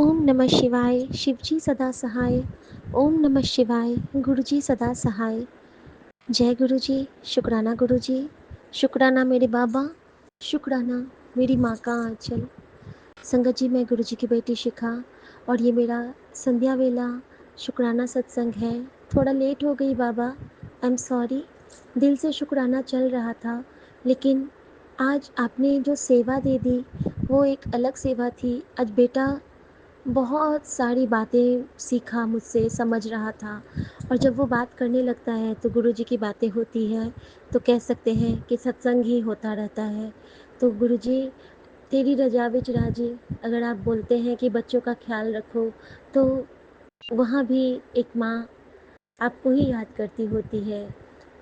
ओम नमः शिवाय, शिवजी सदा सहाय। ओम नमः शिवाय, गुरुजी सदा सहाय। जय गुरुजी, शुक्राना गुरुजी, शुक्राना मेरे बाबा, शुक्राना मेरी माँ का आंचल। संगत जी, मैं गुरुजी की बेटी शिखा और ये मेरा संध्या वेला शुक्राना सत्संग है। थोड़ा लेट हो गई बाबा, आई एम सॉरी। दिल से शुक्राना चल रहा था, लेकिन आज आपने जो सेवा दे दी वो एक अलग सेवा थी। आज बेटा बहुत सारी बातें सीखा मुझसे, समझ रहा था, और जब वो बात करने लगता है तो गुरुजी की बातें होती हैं, तो कह सकते हैं कि सत्संग ही होता रहता है। तो गुरुजी, तेरी रज़ा विच राजी। अगर आप बोलते हैं कि बच्चों का ख्याल रखो, तो वहाँ भी एक माँ आपको ही याद करती होती है।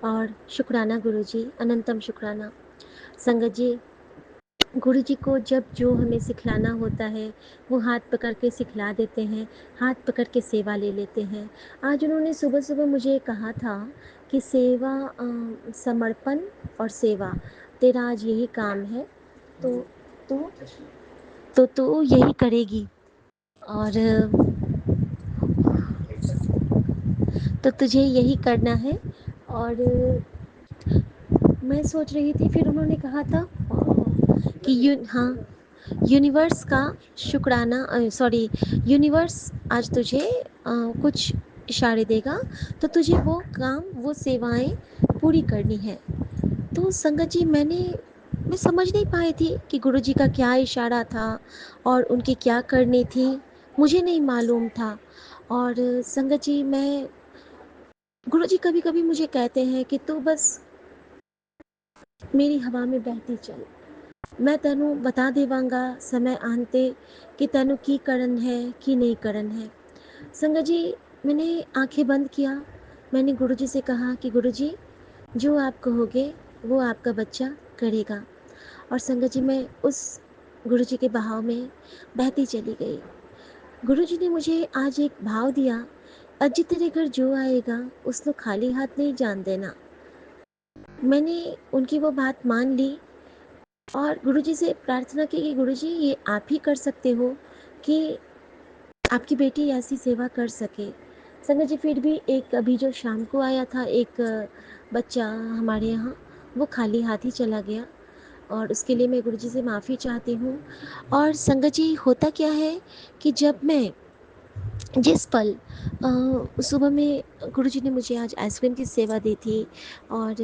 और शुक्राना गुरुजी, अनंतम शुक्राना। संगत जी, गुरुजी को जब जो हमें सिखलाना होता है वो हाथ पकड़ के सिखला देते हैं, हाथ पकड़ के सेवा ले लेते हैं। आज उन्होंने सुबह सुबह मुझे कहा था कि सेवा, समर्पण और सेवा, तेरा आज यही काम है, तो तू यही करेगी। और तो तुझे यही करना है। और मैं सोच रही थी, फिर उन्होंने कहा था कि हाँ, यूनिवर्स का शुक्राना, सॉरी, यूनिवर्स आज तुझे कुछ इशारे देगा, तो तुझे वो काम, वो सेवाएं पूरी करनी है। तो संगत जी, मैं समझ नहीं पाई थी कि गुरुजी का क्या इशारा था और उनकी क्या करनी थी, मुझे नहीं मालूम था। और संगत जी, मैं गुरुजी कभी कभी मुझे कहते हैं कि तू बस मेरी हवा में बहती चल, मैं तेनू बता देवांगा समय आनते कि तेनू की करन है की नहीं करन है। संगत जी, मैंने आंखें बंद किया, मैंने गुरुजी से कहा कि गुरुजी, जो आप कहोगे वो आपका बच्चा करेगा। और संगत जी, मैं उस गुरुजी के बहाव में बहती चली गई। गुरुजी ने मुझे आज एक भाव दिया, अज तेरे घर जो आएगा उसको खाली हाथ नहीं जान देना। मैंने उनकी वो बात मान ली और गुरुजी से प्रार्थना की कि गुरुजी, ये आप ही कर सकते हो कि आपकी बेटी ऐसी सेवा कर सके। संगत जी, फिर भी एक अभी जो शाम को आया था एक बच्चा हमारे यहाँ, वो खाली हाथ ही चला गया, और उसके लिए मैं गुरुजी से माफ़ी चाहती हूँ। और संगत जी, होता क्या है कि जब मैं जिस पल सुबह में गुरुजी ने मुझे आज आइसक्रीम की सेवा दी थी, और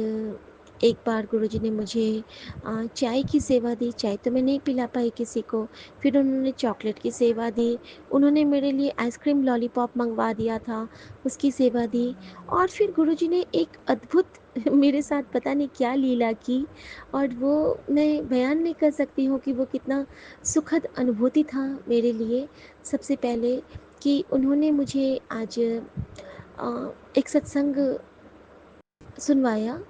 एक बार गुरुजी ने मुझे चाय की सेवा दी। चाय तो मैं नहीं पिला पाई किसी को। फिर उन्होंने चॉकलेट की सेवा दी, उन्होंने मेरे लिए आइसक्रीम लॉलीपॉप मंगवा दिया था, उसकी सेवा दी। और फिर गुरुजी ने एक अद्भुत मेरे साथ पता नहीं क्या लीला की, और वो मैं बयान नहीं कर सकती हूँ कि वो कितना सुखद अनुभूति था मेरे लिए। सबसे पहले कि उन्होंने मुझे आज एक सत्संग सुनवाया।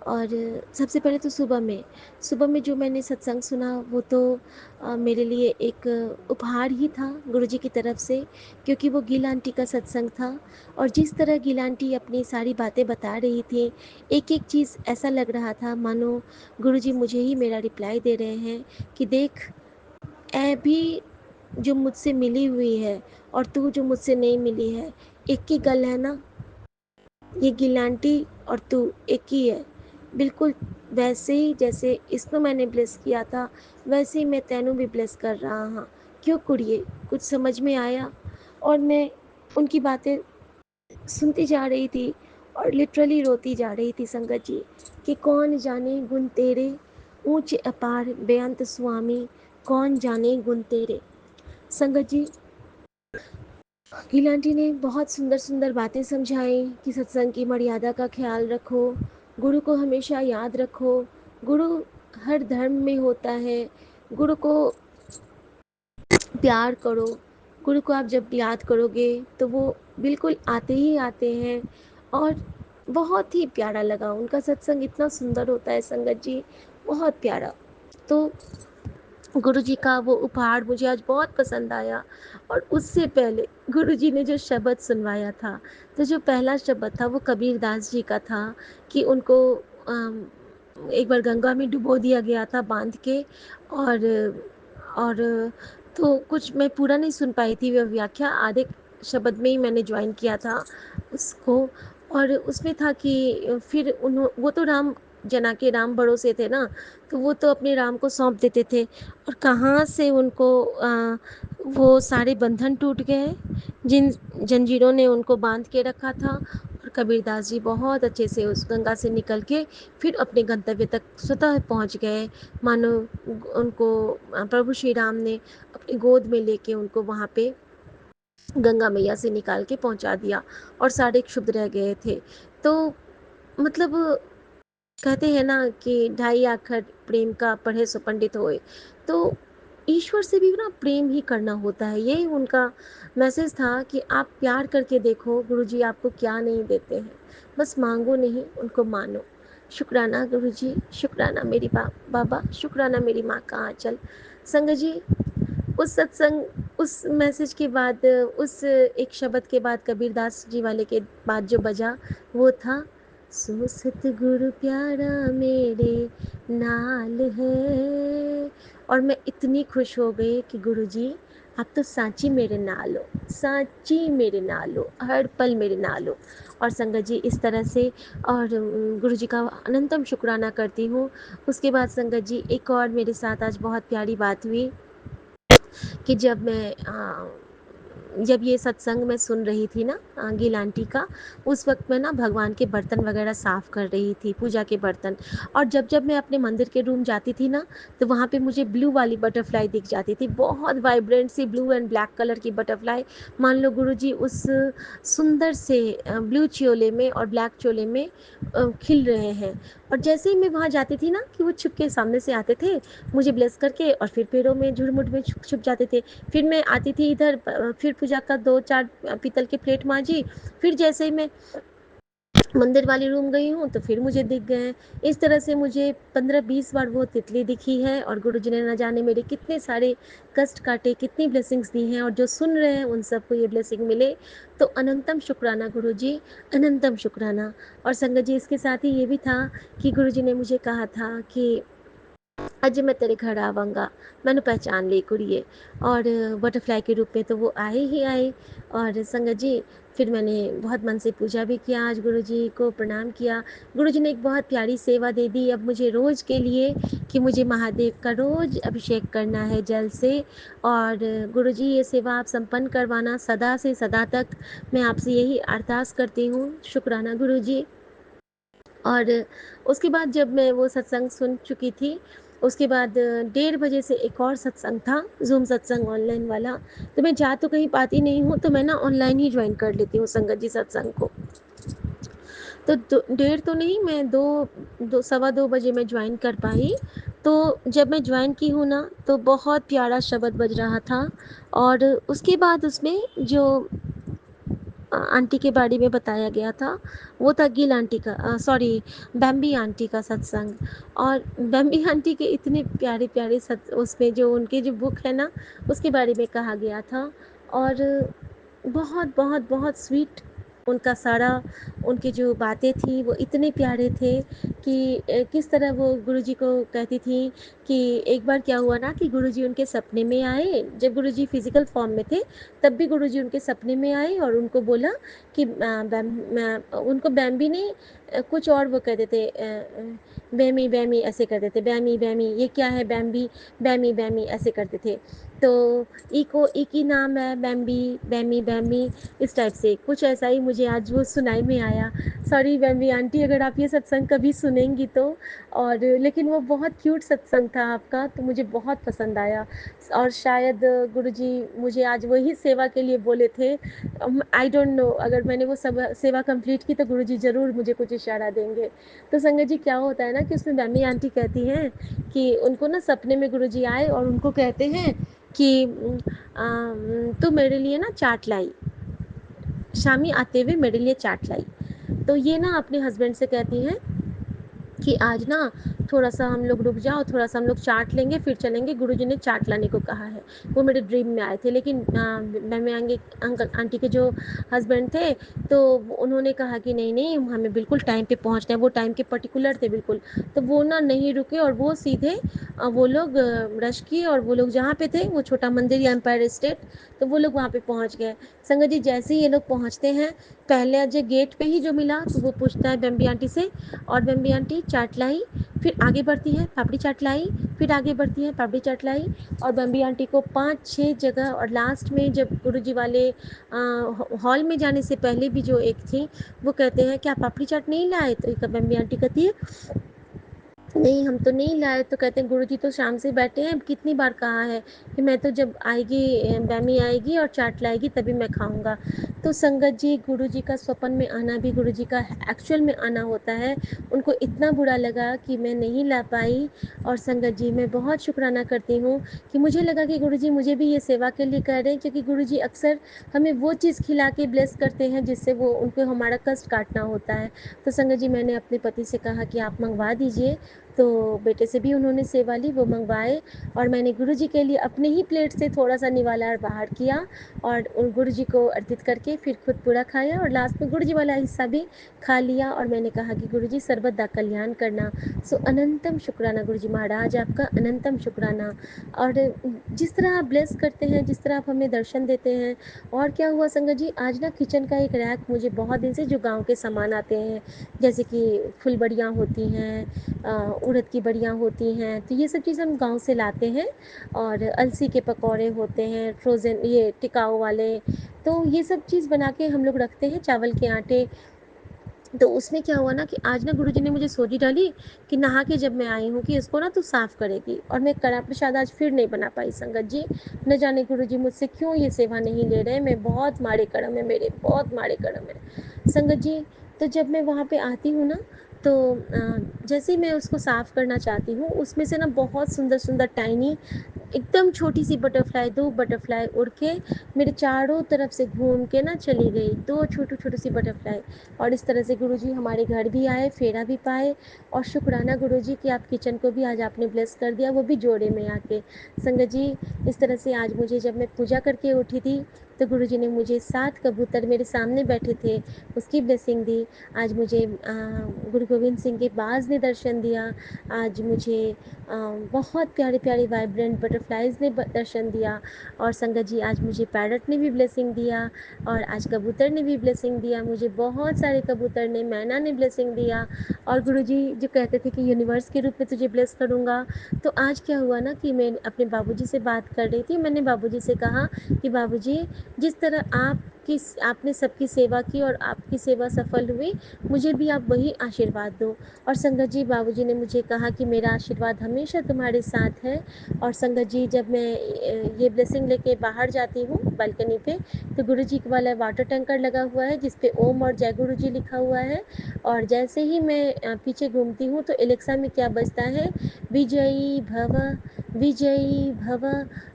और सबसे पहले तो सुबह में जो मैंने सत्संग सुना वो तो मेरे लिए एक उपहार ही था गुरुजी की तरफ से, क्योंकि वो गीला आंटी का सत्संग था। और जिस तरह गीला आंटी अपनी सारी बातें बता रही थी, एक एक चीज़ ऐसा लग रहा था मानो गुरुजी मुझे ही मेरा रिप्लाई दे रहे हैं कि देख, ऐ भी जो मुझसे मिली हुई है और तू जो मुझसे नहीं मिली है, एक ही गल है ना। ये गिलांटी और तू एक ही है, बिल्कुल वैसे ही जैसे इसको मैंने ब्लेस किया था, वैसे ही मैं तेनू भी ब्लेस कर रहा हाँ। क्यों कुड़िए, कुछ समझ में आया? और मैं उनकी बातें सुनती जा रही थी और लिटरली रोती जा रही थी संगत जी, कि कौन जाने गुण तेरे, ऊंचे अपार बेअंत स्वामी, कौन जाने गुण तेरे। संगत जी, गीला आंटी ने बहुत सुंदर सुंदर बातें समझाई कि सत्संग की मर्यादा का ख्याल रखो, गुरु को हमेशा याद रखो, गुरु हर धर्म में होता है, गुरु को प्यार करो। गुरु को आप जब याद करोगे तो वो बिल्कुल आते ही आते हैं। और बहुत ही प्यारा लगा, उनका सत्संग इतना सुंदर होता है संगत जी, बहुत प्यारा। तो गुरुजी का वो उपहार मुझे आज बहुत पसंद आया। और उससे पहले गुरुजी ने जो शब्द सुनवाया था, तो जो पहला शब्द था वो कबीरदास जी का था कि उनको एक बार गंगा में डुबो दिया गया था बांध के। और तो कुछ मैं पूरा नहीं सुन पाई थी वह व्याख्या, आधे शब्द में ही मैंने जॉइन किया था उसको। और उसमें था कि फिर वो तो राम जना के राम भरोसे थे ना, तो वो तो अपने राम को सौंप देते थे, और कहाँ से उनको वो सारे बंधन टूट गए जिन जंजीरों ने उनको बांध के रखा था। और कबीरदास जी बहुत अच्छे से उस गंगा से निकल के फिर अपने गंतव्य तक स्वतः पहुंच गए, मानो उनको प्रभु श्री राम ने अपनी गोद में लेके उनको वहाँ पे गंगा मैया से निकाल के पहुंचा दिया, और सारे क्षुब्ध रह गए थे। तो मतलब कहते हैं ना कि ढाई आखर प्रेम का पढ़े सो पंडित होए। तो ईश्वर से भी ना प्रेम ही करना होता है, यही उनका मैसेज था कि आप प्यार करके देखो, गुरुजी आपको क्या नहीं देते हैं, बस मांगो नहीं, उनको मानो। शुक्राना गुरुजी, शुक्राना मेरी बाबा, शुक्राना मेरी माँ का आंचल। संगत जी, उस सत्संग, उस मैसेज के बाद, उस एक शब्द के बाद, कबीरदास जी वाले के बाद जो बजा वो था, सो सतगुरु प्यारा मेरे नाल है। और मैं इतनी खुश हो गई कि गुरुजी आप तो सांची मेरे नाल हो, सांची मेरे नाल हो, हर पल मेरे नाल हो। और संगत जी इस तरह से, और गुरुजी का अनंतम शुक्राना करती हूँ। उसके बाद संगत जी एक और मेरे साथ आज बहुत प्यारी बात हुई कि जब ये सत्संग मैं सुन रही थी ना गिल आंटी का, उस वक्त मैं ना भगवान के बर्तन वगैरह साफ कर रही थी, पूजा के बर्तन। और जब जब मैं अपने मंदिर के रूम जाती थी ना, तो वहाँ पे मुझे ब्लू वाली बटरफ्लाई दिख जाती थी, बहुत वाइब्रेंट सी ब्लू एंड ब्लैक कलर की बटरफ्लाई। मान लो गुरुजी उस सुंदर से ब्लू चोले में और ब्लैक चोले में खिल रहे हैं। और जैसे ही मैं वहाँ जाती थी ना, कि वो छुप के सामने से आते थे मुझे ब्लेस करके, और फिर पैरों में झुरमुट में छुप छुप जाते थे। फिर मैं आती थी इधर, फिर पूजा का दो चार पीतल के प्लेट मांजी, फिर जैसे ही मैं मंदिर वाली रूम गई हूँ तो फिर मुझे दिख गए हैं। इस तरह से मुझे 15-20 बार वो तितली दिखी है, और गुरु जी ने न जाने मेरे कितने सारे कष्ट काटे, कितनी ब्लेसिंग्स दी हैं, और जो सुन रहे हैं उन सबको ये ब्लेसिंग मिले। तो अनंतम शुक्राना गुरु जी, अनंतम शुक्राना। और संगत जी इसके साथ ही ये भी था कि गुरु जी ने मुझे कहा था कि आज मैं तेरे घर आवांगा, मैंने पहचान ली कुड़िए। और बटरफ्लाई के रूप में तो वो आए ही आए। और संगत जी फिर मैंने बहुत मन से पूजा भी किया, आज गुरु जी को प्रणाम किया। गुरु जी ने एक बहुत प्यारी सेवा दे दी अब मुझे रोज़ के लिए, कि मुझे महादेव का रोज़ अभिषेक करना है जल से। और गुरु जी ये सेवा आप संपन्न करवाना सदा से सदा तक, मैं आपसे यही अरदास करती हूँ। शुक्राना गुरु जी। और उसके बाद जब मैं वो सत्संग सुन चुकी थी, उसके बाद 1:30 बजे से एक और सत्संग था, ज़ूम सत्संग ऑनलाइन वाला। तो मैं जा तो कहीं पाती नहीं हूँ, तो मैं ना ऑनलाइन ही ज्वाइन कर लेती हूँ संगत जी सत्संग को। तो डेढ़ तो नहीं, मैं दो, 2 सवा 2 बजे मैं ज्वाइन कर पाई। तो जब मैं ज्वाइन की हूँ ना, तो बहुत प्यारा शब्द बज रहा था। और उसके बाद उसमें जो आंटी के बारे में बताया गया था, वो था गिल आंटी का, सॉरी, बैम्बी आंटी का सत्संग। और बैम्बी आंटी के इतने प्यारे प्यारे उसमें जो उनके जो बुक है ना, उसके बारे में कहा गया था। और बहुत बहुत बहुत स्वीट उनका सारा, उनकी जो बातें थी वो इतने प्यारे थे कि किस तरह वो गुरुजी को कहती थी कि एक बार क्या हुआ ना कि गुरुजी उनके सपने में आए, जब गुरुजी फिजिकल फॉर्म में थे, तब भी गुरुजी उनके सपने में आए और उनको बोला कि उनको बैम्बी ने कुछ और वो कहते थे, बैमी बैमी ऐसे करते थे, बैमी बैमी ये क्या है बैम्बी, बैमी बैमी ऐसे करते थे। तो ई की नाम है बैम्बी, बैमी बैमी, इस टाइप से कुछ ऐसा ही मुझे आज वो सुनाई में आया। सॉरी बैम्बी आंटी अगर आप ये सत्संग कभी सुनेंगी तो। और लेकिन वो बहुत क्यूट सत्संग था आपका, तो मुझे बहुत पसंद आया। और शायद गुरुजी मुझे आज वही सेवा के लिए बोले थे। आई डोंट नो, अगर मैंने वो सब सेवा कंप्लीट की तो गुरुजी ज़रूर मुझे कुछ इशारा देंगे। तो संगत जी क्या होता है ना कि उसमें बैमी आंटी कहती हैं कि उनको ना सपने में गुरुजी आए और उनको कहते हैं कि तू मेरे लिए ना चाट लाई, शामी आते हुए मेरे लिए चाट लाई। तो ये ना अपने हस्बैंड से कहती हैं कि आज ना थोड़ा-सा हम लोग रुक जाओ, थोड़ा-सा हम लोग चाट लेंगे, फिर चलेंगे, गुरुजी ने चाट लाने को कहा है। वो मेरे ड्रीम में आए थे, लेकिन मैं आगे अंकल आंटी के जो हस्बैंड थे, तो उन्होंने कहा कि नहीं-नहीं, हमें बिल्कुल टाइम पे पहुँचना है, वो टाइम के पर्टिकुलर थे बिल्कुल। तो वो ना नहीं रुके और वो सीधे वो लोग रश किए और वो लोग जहाँ पे थे, वो छोटा मंदिर या एम्पायर स्टेट, तो वो लोग वहाँ पे पहुँच गए। संगत जी, जैसे ही ये लोग पहुँचते हैं, पहले जो गेट पे ही जो मिला, तो वो पूछता है बम्बी आंटी से, और बम्बी आंटी चाट लाई? फिर आगे बढ़ती है, पापड़ी चाट लाई? फिर आगे बढ़ती है, पापड़ी चाट लाई? और बम्बी आंटी को 5-6 जगह, और लास्ट में जब गुरुजी वाले हॉल में जाने से पहले भी जो एक थी, वो कहते हैं क्या पापड़ी चाट नहीं लाए? तो एक बम्बी आंटी कहती है नहीं, हम तो नहीं लाए। तो कहते हैं गुरुजी तो शाम से बैठे हैं, कितनी बार कहा है कि मैं तो जब आएगी बैमी आएगी और चाट लाएगी तभी मैं खाऊंगा। तो संगत जी, गुरुजी का स्वप्न में आना भी गुरुजी का एक्चुअल में आना होता है। उनको इतना बुरा लगा कि मैं नहीं ला पाई, और संगत जी मैं बहुत शुक्राना करती हूँ कि मुझे लगा कि गुरुजी मुझे भी ये सेवा के लिए कह रहे हैं, क्योंकि गुरुजी अक्सर हमें वो चीज़ खिला के ब्लेस करते हैं जिससे वो उनको हमारा कष्ट काटना होता है। तो संगत जी, मैंने अपने पति से कहा कि आप मंगवा दीजिए, तो बेटे से भी उन्होंने सेवा ली, वो मंगवाए, और मैंने गुरुजी के लिए अपने ही प्लेट से थोड़ा-सा निवाला और बाहर किया, और उन गुरुजी को अर्पित करके फिर खुद पूरा खाया, और लास्ट में गुरुजी वाला हिस्सा भी खा लिया, और मैंने कहा कि गुरुजी सर्वदा कल्याण करना। सो अनंतम शुक्राना गुरुजी महाराज, आपका अनंतम शुक्राना। और जिस तरह आप ब्लेस करते हैं, जिस तरह आप हमें दर्शन देते हैं। और क्या हुआ संगत जी, आज ना किचन का एक रैक मुझे बहुत दिन से, जो गाँव के सामान आते हैं, जैसे कि फुलबड़ियाँ होती हैं, उड़द की बड़ियाँ होती हैं, तो ये सब चीज़ हम गाँव से लाते हैं, और अलसी के पकौड़े होते हैं, फ्रोज़न ये टिकाऊ वाले, तो ये सब चीज़ बना के हम लोग रखते हैं, चावल के आटे। तो उसमें क्या हुआ ना कि आज ना गुरुजी ने मुझे सोजी डाली कि नहा के जब मैं आई हूँ कि इसको ना तू साफ़ करेगी, और मैं कड़ा प्रसाद आज फिर नहीं बना पाई संगत जी। न जाने गुरुजी मुझसे क्यों ये सेवा नहीं ले रहे हैं, मैं बहुत माड़े कर्म है मेरे, बहुत माड़े कर्म है संगत जी। तो जब मैं वहाँ पे आती हूँ ना, तो जैसे ही मैं उसको साफ़ करना चाहती हूँ, उसमें से ना बहुत सुंदर सुंदर टाइनी एकदम छोटी सी बटरफ्लाई, 2 बटरफ्लाई उड़ के मेरे चारों तरफ से घूम के ना चली गई, 2 छोटी-छोटी सी बटरफ्लाई। और इस तरह से गुरुजी हमारे घर भी आए, फेरा भी पाए, और शुक्राना गुरुजी कि आप किचन को भी आज आपने ब्लेस कर दिया, वो भी जोड़े में आके। संगत जी, इस तरह से आज मुझे, जब मैं पूजा करके उठी थी, तो गुरुजी ने मुझे 7 कबूतर मेरे सामने बैठे थे, उसकी ब्लेसिंग दी। आज मुझे गुरु गोविंद सिंह के बाज़ ने दर्शन दिया। आज मुझे बहुत प्यारे-प्यारे वाइब्रेंट बटरफ्लाइज़ ने दर्शन दिया। और संगत जी, आज मुझे पैरट ने भी ब्लेसिंग दिया, और आज कबूतर ने भी ब्लेसिंग दिया मुझे, बहुत सारे कबूतर ने, मैना ने ब्लेसिंग दिया। और गुरुजी जो कहते थे कि यूनिवर्स के रूप में तुझे ब्लेस करूँगा, तो आज क्या हुआ ना कि मैं अपने बाबूजी से बात कर रही थी, मैंने बाबूजी से कहा कि बाबूजी, जिस तरह आपने सबकी सेवा की और आपकी सेवा सफल हुई, मुझे भी आप वही आशीर्वाद दो। और संगत जी, बाबूजी ने मुझे कहा कि मेरा आशीर्वाद हमेशा तुम्हारे साथ है। और संगत जी, जब मैं ये ब्लेसिंग लेके बाहर जाती हूँ बालकनी पे, तो गुरुजी वाला वाटर टैंकर लगा हुआ है जिस पे ओम और जय गुरुजी लिखा हुआ है। और जैसे ही मैं पीछे घूमती हूँ, तो एलेक्सा में क्या बजता है, विजयी भव, विजयी भव।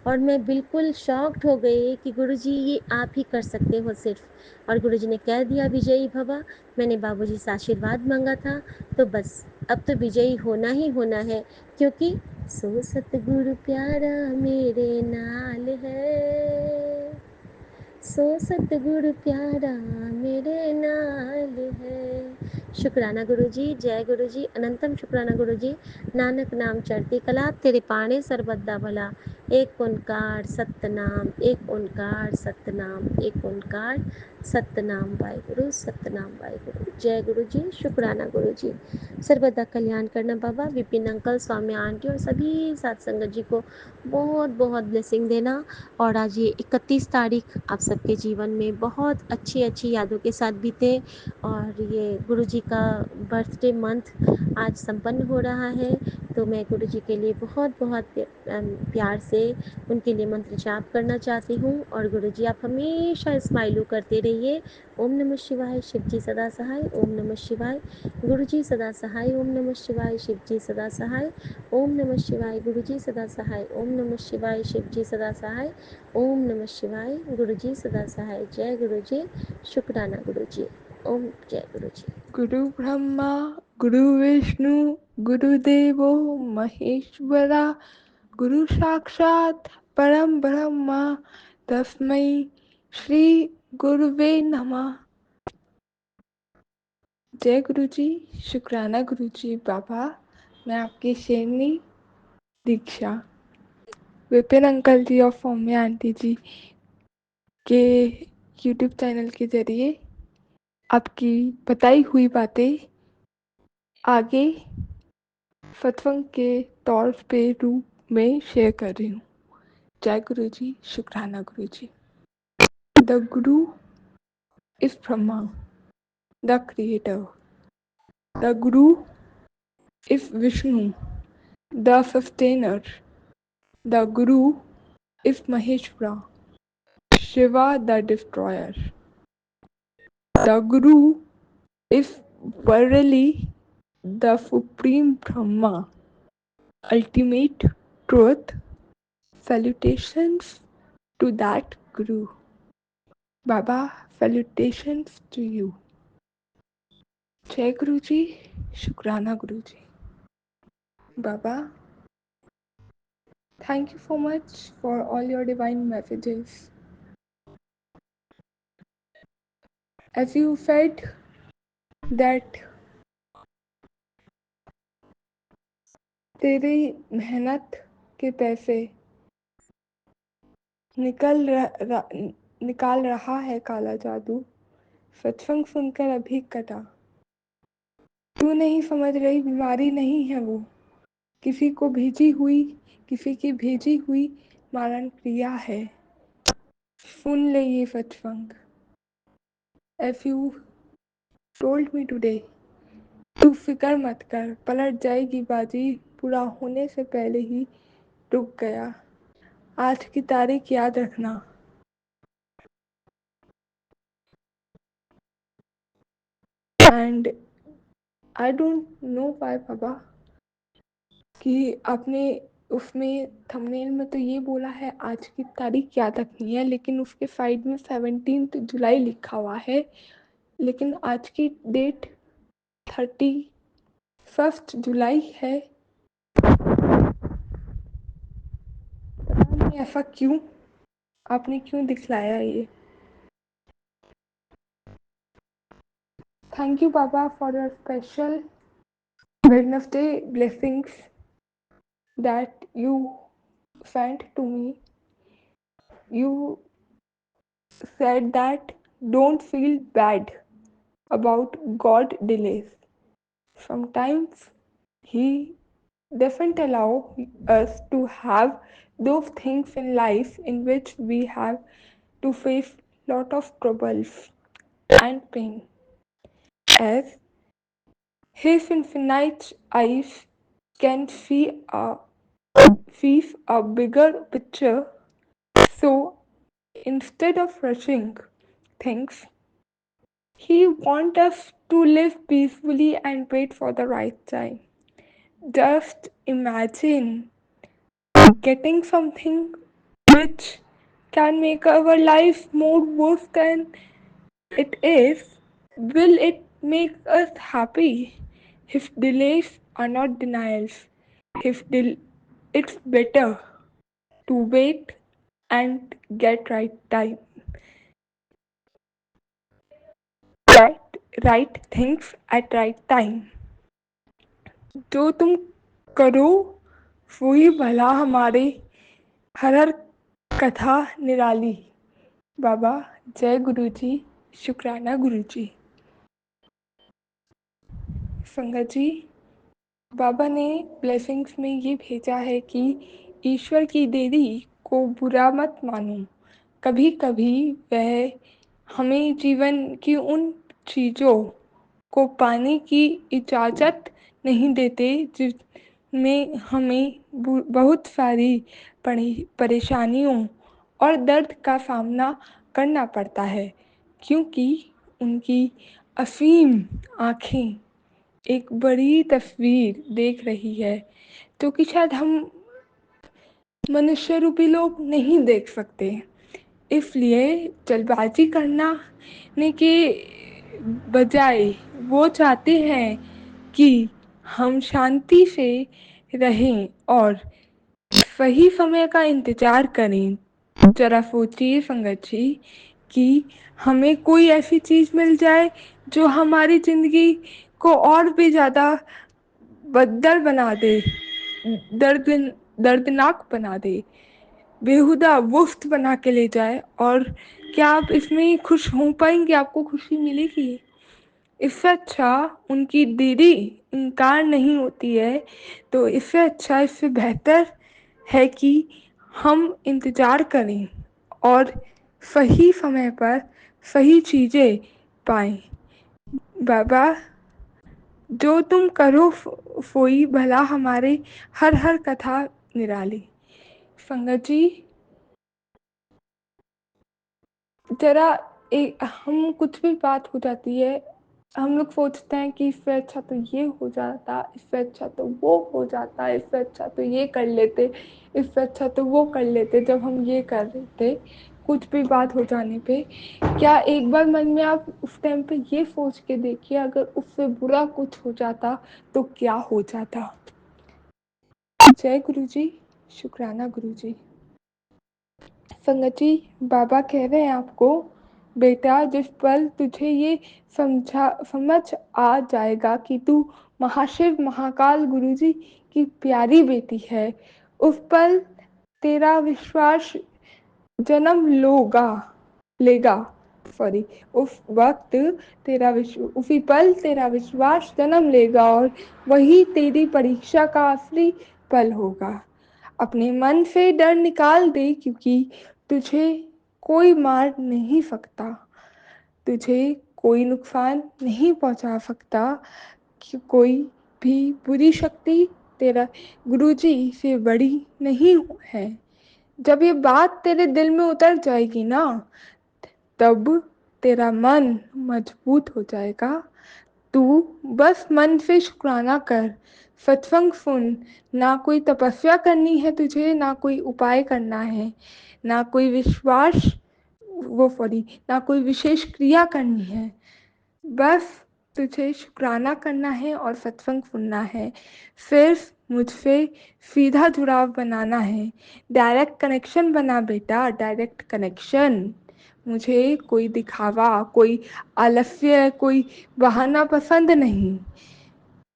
और मैं बिल्कुल शॉक्ड हो गई कि गुरुजी ये आप ही कर सकते हो सिर्फ। और गुरुजी ने कह दिया विजयी भव। मैंने बाबूजी से आशीर्वाद मांगा था, तो बस अब तो विजयी होना ही होना है, क्योंकि सो सतगुरु प्यारा मेरे नाल है, सो सतगुरु प्यारा मेरे नाल है। शुक्राना गुरुजी, जय गुरुजी, अनंतम शुक्राना गुरुजी। नानक नाम चढ़ती कला, तेरे पाने सर्वदा भला। एक ओंकार सतनाम, एक ओंकार सतनाम, एक ओंकार सतनाम वाहिगुरु, सतनाम वाहिगुरु। जय गुरुजी, शुक्राना गुरुजी। सर्वदा कल्याण करना बाबा, विपिन अंकल, स्वामी आंटी और सभी साथ संगत जी को बहुत बहुत ब्लेसिंग देना। और आज ये 31 तारीख आप सबके जीवन में बहुत अच्छी अच्छी यादों के साथ बीते। और ये गुरुजी का बर्थडे मंथ आज संपन्न हो रहा है, तो मैं गुरुजी के लिए बहुत बहुत प्यार से उनके लिए मंत्र जाप करना चाहती हूँ। और गुरुजी, आप हमेशा स्माइलू करते रहिए। ओम नमः शिवाय, शिव जी सदा सहाय। ओम नमः शिवाय, गुरुजी सदा सहाय। ओम नमः शिवाय, शिव जी सदा सहाय। ओम नमः शिवाय, गुरुजी सदा सहाय। ओम नमः शिवाय, शिव जी सदा सहाय। ओम नमः शिवाय, गुरुजी सदा सहाय। जय गुरुजी, शुक्राना गुरुजी। ओम जय गुरुजी। गुरु ब्रह्मा गुरु विष्णु गुरुदेवो महेश्वरा गुरु साक्षात परम ब्रह्मा तस्मै श्री गुरुवे नमः। जय गुरु जी, शुक्राना गुरु जी। बाबा, मैं आपकी शेरनी दीक्षा विपिन अंकल जी और सौम्या आंटी जी के यूट्यूब चैनल के जरिए आपकी बताई हुई बातें आगे सत्संग के तौर पे रूप में शेयर कर रही हूँ। जय गुरु जी, शुक्राना गुरु जी। The guru is Brahma, the creator. The guru is Vishnu, the sustainer. The guru is Maheshwara, Shiva the destroyer. The Guru is verily the supreme Brahma, ultimate truth. Salutations to that Guru. Baba, salutations to you. Jai Guru Ji, Shukrana Guru Ji. Baba, thank you so much for all your divine messages. As you said that तेरी मेहनत के पैसे निकाल रहा है काला जादू। सत्संग सुनकर अभी कटा। तू नहीं समझ रही, बीमारी नहीं है वो, किसी को भेजी हुई, किसी की भेजी हुई मारण क्रिया है। सुन ले ये सत्संग। As you told me today, तू फिक्र मत कर, पलट जाएगी बाजी, पूरा होने से पहले ही रुक गया। आज की तारीख याद रखना। And I don't know why बाबा कि आपने उसमें थंबनेल में तो ये बोला है आज की तारीख याद रखनी है, लेकिन उसके साइड में 17 जुलाई लिखा हुआ है, लेकिन आज की डेट 31 जुलाई है। पता नहीं ऐसा क्यों, आपने क्यों दिखलाया ये। Thank you Baba for your special Wednesday blessings that you sent to me. You said that don't feel bad about God delays. Sometimes He doesn't allow us to have those things in life in which we have to face lot of troubles and pain. As His infinite eyes can see a bigger picture, so instead of rushing things, He wants us to live peacefully and wait for the right time. Just imagine getting something which can make our life more worse than it is. Will it make us happy? If delays are not denials, it's better to wait and get right, right things at right time. जो तुम करो वही भला हमारे, हर हर कथा निराली। बाबा, जय गुरु जी, शुक्राना गुरु जी। संगत जी, बाबा ने ब्लेसिंग्स में ये भेजा है कि ईश्वर की देरी को बुरा मत मानो। कभी कभी वह हमें जीवन की उन चीज़ों को पाने की इजाज़त नहीं देते जिसमें हमें बहुत सारी परेशानियों और दर्द का सामना करना पड़ता है, क्योंकि उनकी असीम आँखें एक बड़ी तस्वीर देख रही है, जो कि शायद हम मनुष्य रूपी लोग नहीं देख सकते। इसलिए जल्दबाजी करना ने के बजाय वो चाहते हैं कि हम शांति से रहें और सही समय का इंतजार करें। जरा सोचिए संगत जी कि हमें कोई ऐसी चीज मिल जाए जो हमारी जिंदगी को और भी ज्यादा बदतर बना दे, दर्द दर्दनाक बना दे, बेहुदा मुफ्त बना के ले जाए, और क्या आप इसमें खुश हो पाएंगे? आपको खुशी मिलेगी? इससे अच्छा उनकी दीदी इनकार नहीं होती है, तो इससे अच्छा, इससे बेहतर है कि हम इंतज़ार करें और सही समय पर सही चीज़ें पाएं। बाबा, जो तुम करो सोई भला हमारे, हर हर कथा निराली। संगत जी, जरा एक हम कुछ भी बात हो जाती है, हम लोग सोचते हैं कि इससे अच्छा तो ये हो जाता, इससे अच्छा तो वो हो जाता, इससे अच्छा तो ये कर लेते, इससे अच्छा तो वो कर लेते। जब हम ये कर रहे थे कुछ भी बात हो जाने पे, क्या एक बार मन में आप उस टाइम पे ये सोच के देखिए, अगर उससे बुरा कुछ हो जाता तो क्या हो जाता? जय गुरु जी, शुक्राना गुरु जी। संगत जी, बाबा कह रहे हैं आपको, बेटा जिस पल तुझे ये समझ आ जाएगा कि तू महाशिव महाकाल गुरु जी की प्यारी बेटी है, उस पल तेरा विश्वास जन्म लोगा लेगा सॉरी उस वक्त उसी पल तेरा विश्वास जन्म लेगा, और वही तेरी परीक्षा का असली पल होगा। अपने मन से डर निकाल दे, क्योंकि तुझे कोई मार नहीं सकता, तुझे कोई नुकसान नहीं पहुंचा सकता, कि कोई भी बुरी शक्ति तेरा गुरुजी से बड़ी नहीं है। जब ये बात तेरे दिल में उतर जाएगी ना, तब तेरा मन मजबूत हो जाएगा। तू बस मन से शुक्राना कर, सत्संग सुन। ना कोई तपस्या करनी है तुझे, ना कोई उपाय करना है, ना कोई विश्वास वो सॉरी ना कोई विशेष क्रिया करनी है। बस तुझे शुक्राना करना है और सत्संग सुनना है। सिर्फ मुझसे सीधा जुड़ाव बनाना है। डायरेक्ट कनेक्शन बना बेटा, डायरेक्ट कनेक्शन। मुझे कोई दिखावा, कोई आलस्य, कोई बहाना पसंद नहीं।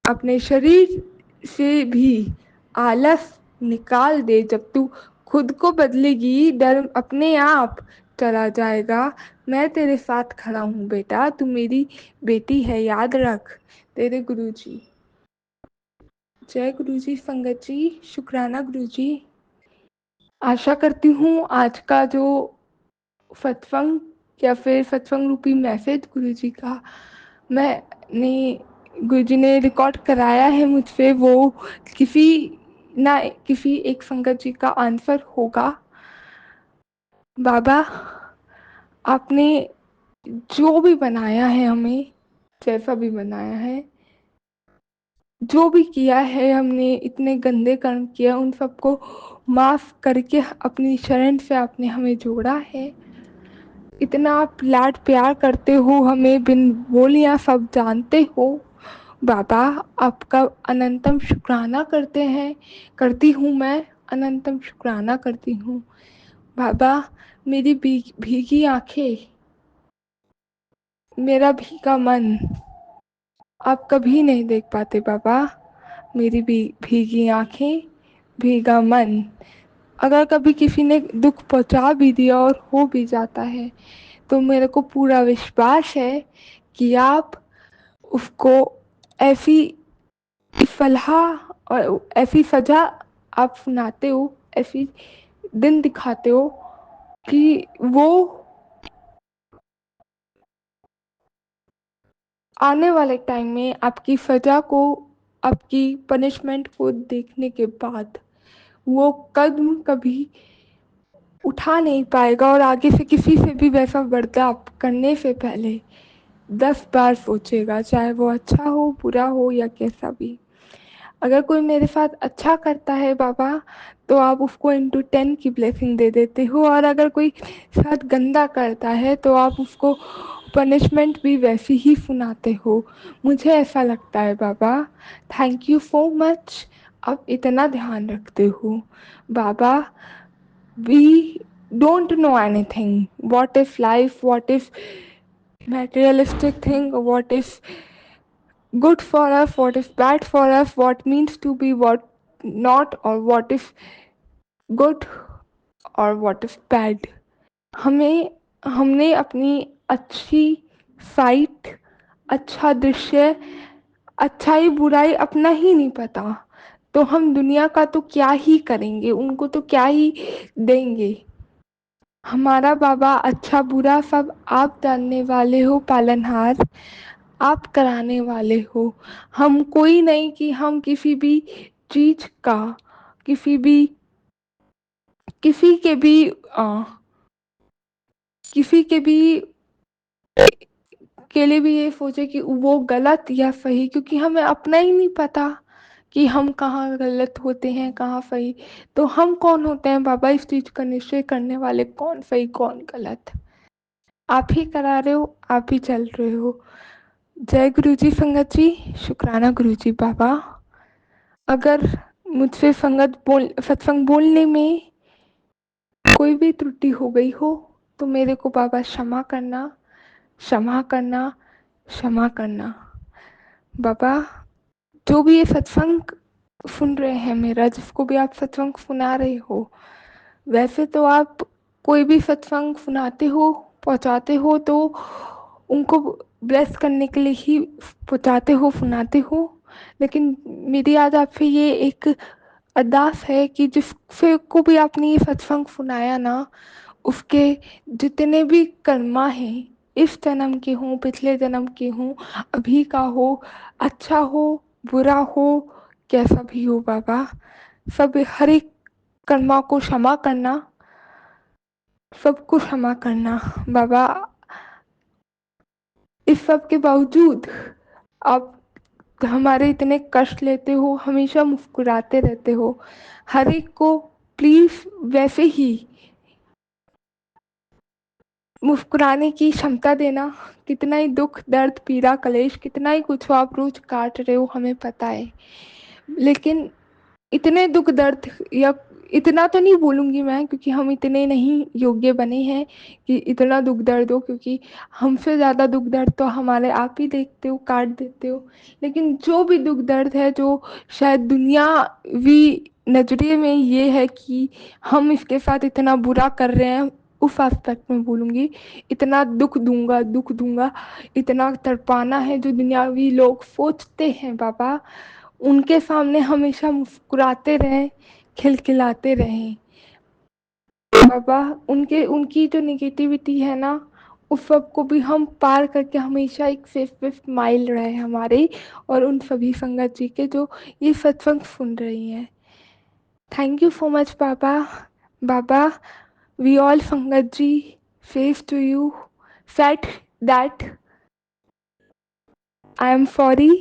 अपने शरीर से भी आलस निकाल दे। जब तू खुद को बदलेगी, डर अपने आप चला जाएगा। मैं तेरे साथ खड़ा हूँ बेटा, तू मेरी बेटी है, याद रख। तेरे गुरुजी। जय गुरुजी। संगत जी, शुक्राना गुरुजी। आशा करती हूँ आज का जो सत्संग या फिर सत्संग रूपी मैसेज गुरुजी का मैंने गुरुजी ने रिकॉर्ड कराया है मुझसे, वो किसी ना किसी एक संगत जी का आंसर होगा। बाबा, आपने जो भी बनाया है हमें, जैसा भी बनाया है, जो भी किया है हमने, इतने गंदे कर्म किया, उन सबको माफ करके अपनी शरण से आपने हमें जोड़ा है। इतना आप लाड प्यार करते हो हमें, बिन बोलियां सब जानते हो। बाबा, आपका अनंतम शुक्राना करते हैं, करती हूँ मैं, अनंतम शुक्राना करती हूँ। बाबा, मेरी भीगी आंखें, मेरा भीगा मन आप कभी नहीं देख पाते बाबा। मेरी भीगी आंखें, भीगा मन, अगर कभी किसी ने दुख पहुंचा भी दिया और हो भी जाता है, तो मेरे को पूरा विश्वास है कि आप उसको ऐसी सलाह और ऐसी सजा आप सुनाते हो, ऐसी दिन दिखाते हो कि वो आने वाले टाइम में आपकी सजा को, आपकी पनिशमेंट को देखने के बाद वो कदम कभी उठा नहीं पाएगा, और आगे से किसी से भी वैसा बर्ताव करने से पहले 10 बार सोचेगा, चाहे वो अच्छा हो, बुरा हो या कैसा भी। अगर कोई मेरे साथ अच्छा करता है बाबा, तो आप उसको *10 की ब्लेसिंग दे देते हो, और अगर कोई साथ गंदा करता है तो आप उसको पनिशमेंट भी वैसी ही सुनाते हो, मुझे ऐसा लगता है बाबा। थैंक यू सो मच, आप इतना ध्यान रखते हो बाबा। We don't know anything. What if life, what if materialistic thing, what if good for us, what if bad for us, what means to be, what not, or what if good और what if bad। हमें हमने अपनी अच्छी site, अच्छा दृश्य, अच्छाई बुराई अपना ही नहीं पता, तो हम दुनिया का तो क्या ही करेंगे, उनको तो क्या ही देंगे। हमारा बाबा अच्छा बुरा सब आप जानने वाले हो पालनहार, आप कराने वाले हो। हम कोई नहीं कि हम किसी भी चीज का, किसी भी, किसी के भी किसी के भी के लिए भी ये सोचे कि वो गलत या सही, क्योंकि हमें अपना ही नहीं पता कि हम कहाँ गलत होते हैं कहाँ सही। तो हम कौन होते हैं बाबा इस चीज का निश्चय करने वाले, कौन सही कौन गलत। आप ही करा रहे हो, आप ही चल रहे हो। जय गुरु जी संगत जी, शुक्राना गुरु जी बाबा। अगर मुझसे सत्संग बोलने में कोई भी त्रुटि हो गई हो तो मेरे को बाबा क्षमा करना, क्षमा करना, क्षमा करना बाबा। जो भी ये सत्संग सुन रहे हैं मेरा, जिसको भी आप सत्संग सुना रहे हो, वैसे तो आप कोई भी सत्संग सुनाते हो, पहुंचाते हो तो उनको ब्लेस करने के लिए ही पहुंचाते हो, सुनाते हो। लेकिन मेरी आज आपसे ये एक अरदास है कि जिससे को भी आपने ये सत्संग सुनाया ना, उसके जितने भी कर्मा हैं, इस जन्म के हों, पिछले जन्म के हों, अभी का हो, अच्छा हो, बुरा हो, कैसा भी हो बाबा, सब हर एक कर्मा को क्षमा करना, सबको क्षमा करना बाबा। इस सब के बावजूद आप हमारे इतने कष्ट लेते हो, हमेशा मुस्कुराते रहते हो, हर एक को प्लीज वैसे ही मुस्कुराने की क्षमता देना। कितना ही दुख दर्द पीड़ा कलेश, कितना ही कुछ हो आप रोज काट रहे हो, हमें पता है। लेकिन इतने दुख दर्द, या इतना तो नहीं बोलूँगी मैं क्योंकि हम इतने नहीं योग्य बने हैं कि इतना दुख दर्द हो, क्योंकि हमसे ज़्यादा दुख दर्द तो हमारे आप ही देखते हो, काट देते हो। लेकिन जो भी दुख दर्द है, जो शायद दुनियावी नजरिए में ये है कि हम इसके साथ इतना बुरा कर रहे हैं, उस एस्पेक्ट में बोलूँगी। इतना दुख दूंगा, दुख दूंगा, इतना तड़पाना है जो दुनियावी लोग सोचते हैं बाबा, उनके सामने हमेशा मुस्कुराते रहें, खिलखिलाते रहें बाबा। उनके उनकी जो निगेटिविटी है ना, उस सब को भी हम पार करके हमेशा एक फेस पे स्माइल रहे हमारे और उन सभी संगत जी के जो ये सत्संग सुन रही हैं। थैंक यू सो मच बाबा। बाबा, वी ऑल संगत जी face to you set that I am sorry,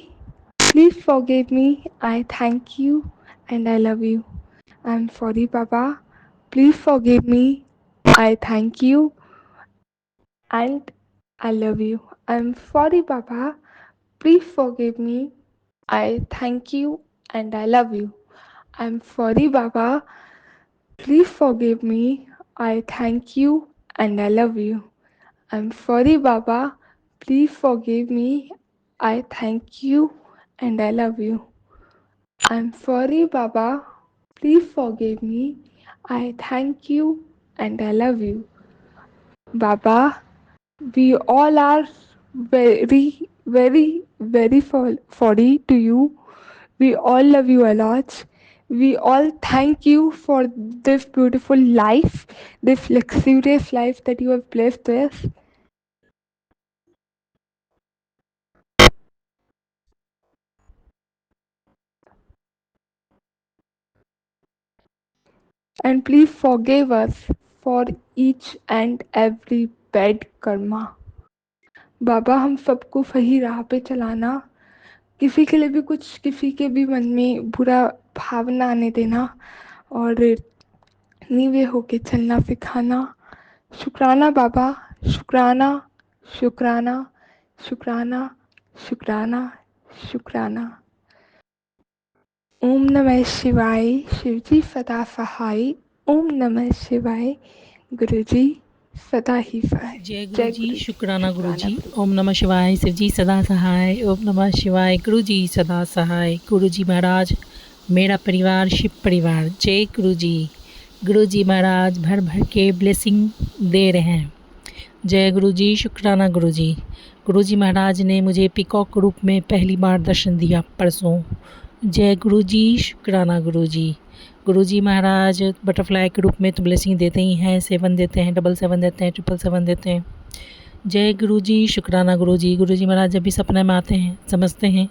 please forgive me, I thank you and I love you. I'm sorry, Baba. Please forgive me. I thank you and I love you. I'm sorry, Baba. Please forgive me. I thank you and I love you. I'm sorry, Baba. Please forgive me. I thank you and I love you. I'm sorry, Baba. Please forgive me. I thank you and I love you. I'm sorry, Baba. Please forgive me. I thank you and I love you. Baba, we all are very, very, very sorry to you. We all love you a lot. We all thank you for this beautiful life, this luxurious life that you have blessed us. And please forgive us for each and every bad karma. बाबा, हम सबको सही राह पे चलाना, किसी के लिए भी कुछ, किसी के भी मन में बुरा भावना आने देना और नीवे होके चलना सिखाना। शुक्राना बाबा, शुक्राना, शुक्राना, शुक्राना, शुक्राना, शुक्राना। ओम नमः शिवाय। शिवजी सदा सहाय। ओम नमः शिवाय। गुरुजी सदा ही सहाय। जय गुरु जय जी, गुरु जी। शुक्राना गुरु शुक्राना जी। गुरु जी। ओम नमः शिवाय। शिव जी सदा सहाय। ओम नमः शिवाय। गुरु जी सदा सहाय। गुरु जी महाराज, मेरा परिवार शिव परिवार। जय गुरु जी। गुरु जी महाराज भर भर के ब्लेसिंग दे रहे हैं। जय गुरु जी, शुक्राना गुरु जी। गुरु जी महाराज ने मुझे पिकॉक रूप में पहली बार दर्शन दिया परसों। जय गुरु जी, शुक्राना गुरु जी। गुरु जी महाराज बटरफ्लाई के रूप में तो ब्लेसिंग देते ही हैं, 7 देते हैं, 777 देते हैं, 777 देते हैं। जय गुरु जी, शुक्राना गुरु जी। गुरु जी महाराज जब भी सपने में आते हैं समझते हैं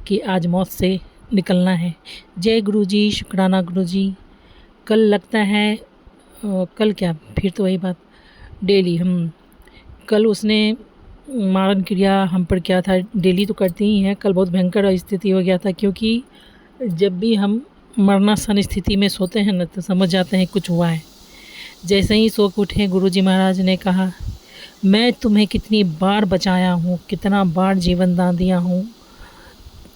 कि आज मौत से निकलना है। जय गुरु जी, शुक्राना गुरु जी। कल लगता है कल क्या, फिर तो वही बात डेली हम कल उसने मारण क्रिया हम पर किया था। डेली तो करती ही हैं। कल बहुत भयंकर स्थिति हो गया था, क्योंकि जब भी हम मरणासन स्थिति में सोते हैं ना तो समझ जाते हैं कुछ हुआ है। जैसे ही सो के उठे गुरु जी महाराज ने कहा, मैं तुम्हें कितनी बार बचाया हूँ, कितना बार जीवन दान दिया हूँ,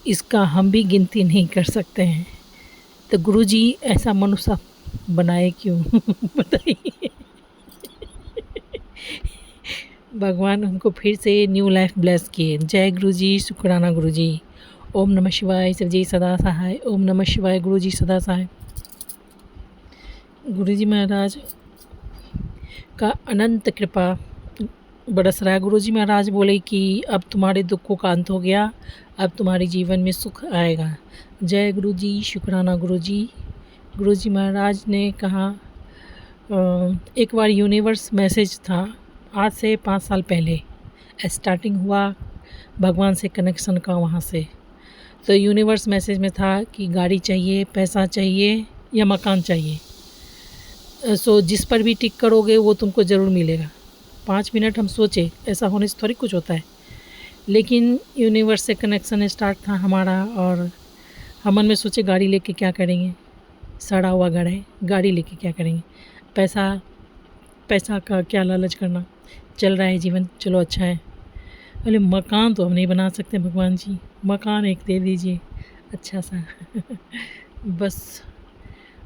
इसका हम भी गिनती नहीं कर सकते हैं। तो गुरु जी ऐसा मनुष्य बनाए क्यों बताइए। भगवान हमको फिर से न्यू लाइफ ब्लेस किए। जय गुरु जी, शुक्राना गुरु जी। ओम नमः शिवाय। शिव जी सदा सहाय। ओम नमः शिवाय। गुरु जी सदा सहाय। गुरु जी महाराज का अनंत कृपा बरस रहा है। गुरु जी महाराज बोले कि अब तुम्हारे दुखों का अंत हो गया, अब तुम्हारे जीवन में सुख आएगा। जय गुरु जी, शुक्राना गुरु जी। गुरु जी महाराज ने कहा एक बार यूनिवर्स मैसेज था, आज से 5 साल पहले स्टार्टिंग हुआ भगवान से कनेक्शन का। वहाँ से तो यूनिवर्स मैसेज में था कि गाड़ी चाहिए, पैसा चाहिए या मकान चाहिए। सो जिस पर भी टिक करोगे वो तुमको ज़रूर मिलेगा। 5 मिनट हम सोचे, ऐसा होने से थोड़ी कुछ होता है, लेकिन यूनिवर्स से कनेक्शन स्टार्ट था हमारा। और हम मन में सोचे गाड़ी लेके क्या करेंगे, सड़ा हुआ घर है, गाड़ी लेके क्या करेंगे, पैसा का क्या लालच करना, चल रहा है जीवन, चलो अच्छा है। बोले मकान तो हम नहीं बना सकते भगवान जी, मकान एक दे दीजिए अच्छा सा। बस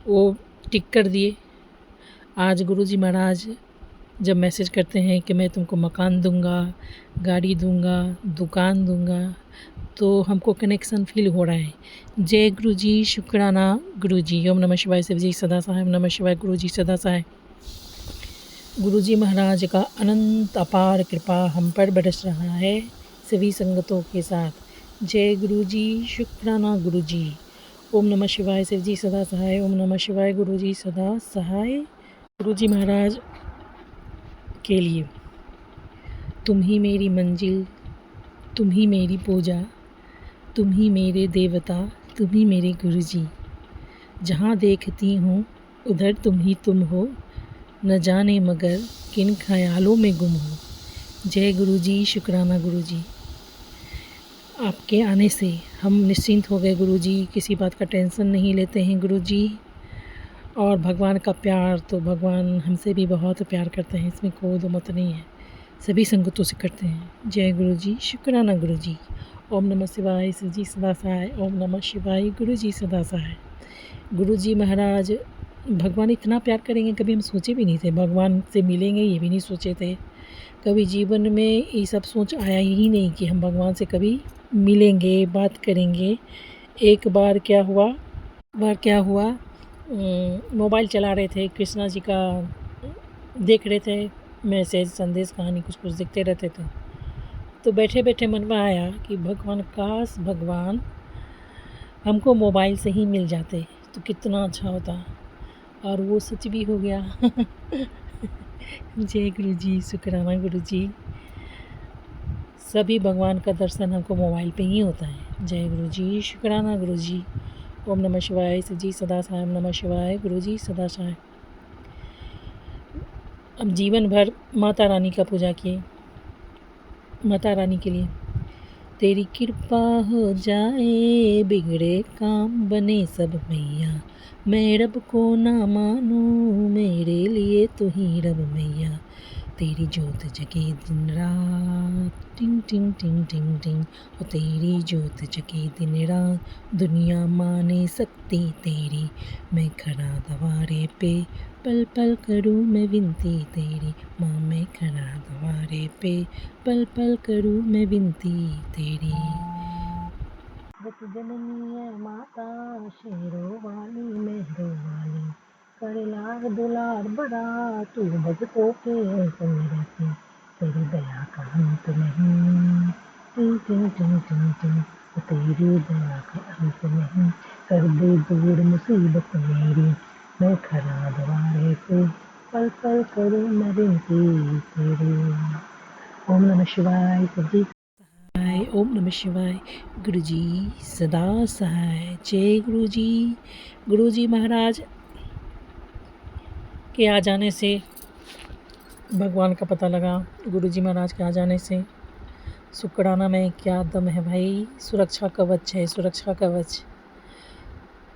वो टिक कर दिए। आज गुरु जी महाराज जब मैसेज करते हैं कि मैं तुमको मकान दूंगा, गाड़ी दूंगा, दुकान दूंगा, तो हमको कनेक्शन फील हो रहा है। जय गुरु जी, शुक्राना गुरु जी। ओम नमः शिवाय। शिव जी सदा सहाय। ओम नमः शिवाय। गुरु जी सदा सहाय। गुरु जी महाराज का अनंत अपार कृपा हम पर बरस रहा है सभी संगतों के साथ। जय गुरु जी, शुक्राना गुरु जी। ओम नमः शिवाय। शिव जी सदा सहाय। ओम नमः शिवाय। गुरु जी सदा सहाय। गुरु जी महाराज के लिए तुम ही मेरी मंजिल, तुम ही मेरी पूजा, तुम ही मेरे देवता, तुम ही मेरे गुरु जी। जहाँ देखती हूँ उधर तुम ही तुम हो, न जाने मगर किन ख्यालों में गुम हो। जय गुरु जी, शुक्राना गुरु जी। आपके आने से हम निश्चिंत हो गए गुरु जी, किसी बात का टेंशन नहीं लेते हैं गुरु जी। और भगवान का प्यार तो भगवान हमसे भी बहुत प्यार करते हैं, इसमें कोई दो मत नहीं है, सभी संगतों से करते हैं। जय गुरु जी, शुक्राना गुरु जी। ओम नमः शिवाय। शिव जी सदा सहाय। ओम नमः शिवाय। गुरु जी सदा सहाय। गुरु जी महाराज भगवान इतना प्यार करेंगे कभी हम सोचे भी नहीं थे, भगवान से मिलेंगे ये भी नहीं सोचे थे। कभी जीवन में ये सब सोच आया ही नहीं कि हम भगवान से कभी मिलेंगे, बात करेंगे। एक बार क्या हुआ, मोबाइल चला रहे थे, कृष्णा जी का देख रहे थे, मैसेज संदेश कहानी कुछ कुछ देखते रहते थे। तो बैठे बैठे मन में आया कि भगवान, काश भगवान हमको मोबाइल से ही मिल जाते तो कितना अच्छा होता। और वो सच भी हो गया। जय गुरु जी, शुक्राना गुरु जी। सभी भगवान का दर्शन हमको मोबाइल पे ही होता है। जय गुरु जी, शुक्राना गुरु जी। ओम नमः शिवाय। शिव जी सदा सहाय। ओम नमः शिवाय। गुरु जी सदा सहाय। अब जीवन भर माता रानी का पूजा किए, माता रानी के लिए। तेरी कृपा हो जाए, बिगड़े काम बने सब मैया, मैं रब को ना मानूं, मेरे लिए तू ही रब मैया। तेरी जोत जगे दिन रात, टिंग टिंग टिंग टिंग टिंग। ओ तेरी जोत जगे दिन रात, दुनिया माने सकती तेरी। मैं खड़ा दवारे पे पल पल करूँ मैं विनती तेरी। माँ मैं खड़ा दवारे पे पल पल करूँ मैं विनती तेरी। जग जननी है माता शेरों वाली मेहरों वाली, करे लाड दुलार बड़ा तू भगतों के संग रहती, तेरी दया का अंत नहीं। टिंग टिंग टिंग टिंग टिंग। तेरी दया का अंत नहीं, कर दे दूर मुसीबत मेरी। मैं खड़ा दवारे पे पल पल करूँ मैं विनती तेरी। ओम नमः शिवाय। सब्जी ओम नमः शिवाय। गुरु जी सदा सहाय। जय गुरु जी। गुरु जी महाराज के आ जाने से भगवान का पता लगा। गुरु जी महाराज के आ जाने से शुक्राना में क्या दम है भाई। सुरक्षा कवच है, सुरक्षा कवच।